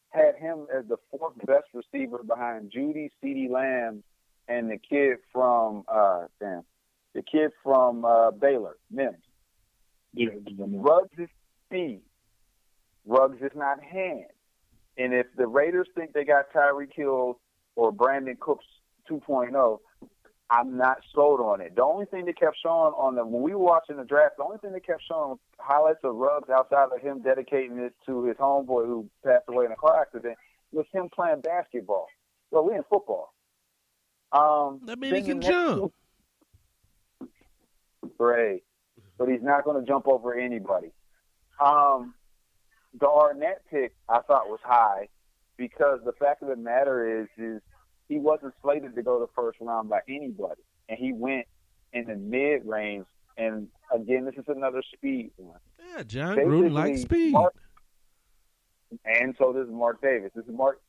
had him as the fourth best receiver behind Judy, CeeDee Lamb, and the kid from Baylor, Mims. Yeah, Ruggs is speed. Ruggs is not hand. And if the Raiders think they got Tyreek Hill or Brandon Cooks 2.0, I'm not sold on it. The only thing that kept showing when we were watching the draft, the only thing that kept showing highlights of Ruggs outside of him dedicating it to his homeboy who passed away in a car accident was him playing basketball. Well, we in football. That means he can jump. Great. But he's not going to jump over anybody. The Arnett pick I thought was high because the fact of the matter is he wasn't slated to go the first round by anybody. And he went in the mid-range. And, again, this is another speed one. Yeah, John Gruden likes speed. And so does Mark Davis. This is Mark.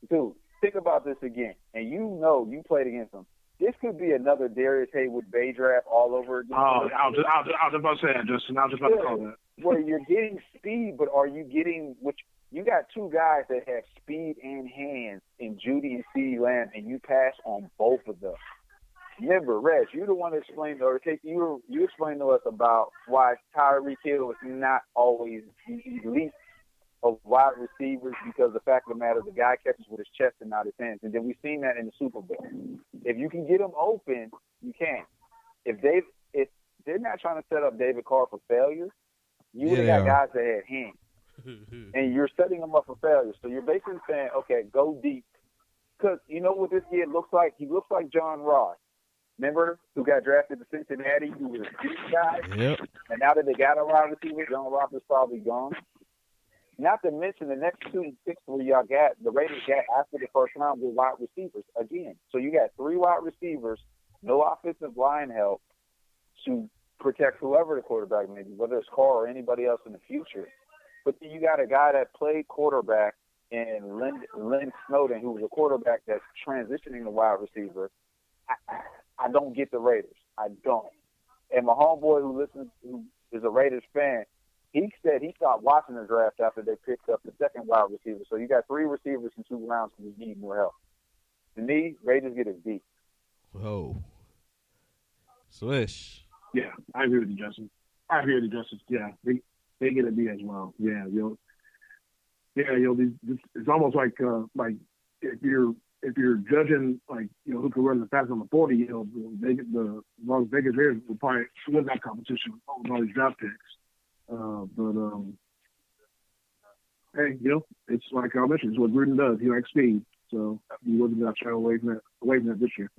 Dude, think about this again. And you played against him. This could be another Darius Haywood Bay draft all over again. Oh, I was just about to say that, Justin. I was just about to call that. Where you're getting speed, but are you getting you got two guys that have speed and hands in Judy and CeeDee Lamb, and you pass on both of them. Remember, Reg, you're the one that explained, or you explained to us about why Tyreek Hill is not always the elite of wide receivers because the fact of the matter, the guy catches with his chest and not his hands. And then we've seen that in the Super Bowl. If you can get them open, you can. If they're not trying to set up David Carr for failure, you would have got guys that had hands. And you're setting them up for failure. So you're basically saying, okay, go deep. Because you know what this kid looks like? He looks like John Ross. Remember, who got drafted to Cincinnati, who was a deep guy? Yep. And now that they got a wide receiver, John Ross is probably gone. Not to mention the next 2 picks where y'all got, the Raiders got after the first round with wide receivers again. So you got 3 wide receivers, no offensive line help to protect whoever the quarterback may be, whether it's Carr or anybody else in the future. But then you got a guy that played quarterback in Lynn Snowden, who was a quarterback that's transitioning to wide receiver. I don't get the Raiders. I don't. And my homeboy who is a Raiders fan, he said he stopped watching the draft after they picked up the second wide receiver. So you got 3 receivers in 2 rounds because you need more help. To me, Raiders get it deep. Whoa. Swish. Yeah, I agree with you, Justin. Yeah, they get a B as well. Yeah, it's almost like if you're judging who can run the fastest on the 40, the Las Vegas Raiders will probably win that competition with all these draft picks. Hey, it's like I mentioned, it's what Gruden does. He likes speed, so he wasn't going to try away from that this year.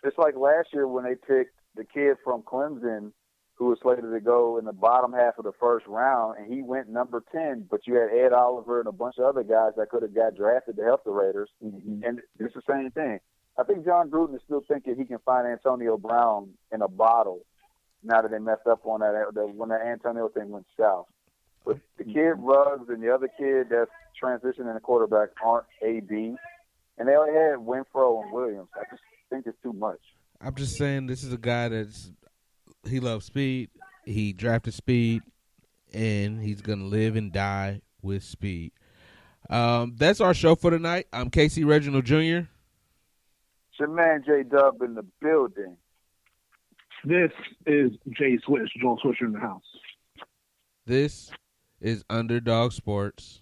It's like last year when they picked the kid from Clemson who was slated to go in the bottom half of the first round, and he went number 10, but you had Ed Oliver and a bunch of other guys that could have got drafted to help the Raiders. Mm-hmm. And it's the same thing. I think John Gruden is still thinking he can find Antonio Brown in a bottle now that they messed up on that when that Antonio thing went south. But the kid Ruggs and the other kid that's transitioning to quarterback aren't A.B., and they only had Winfro and Williams. I just think it's too much. I'm just saying this is a guy he loves speed. He drafted speed, and he's going to live and die with speed. That's our show for tonight. I'm Casey Reginald Jr. It's your man J-Dub in the building. This is Jay Swish, Joel Swisher in the house. This is Underdog Sports.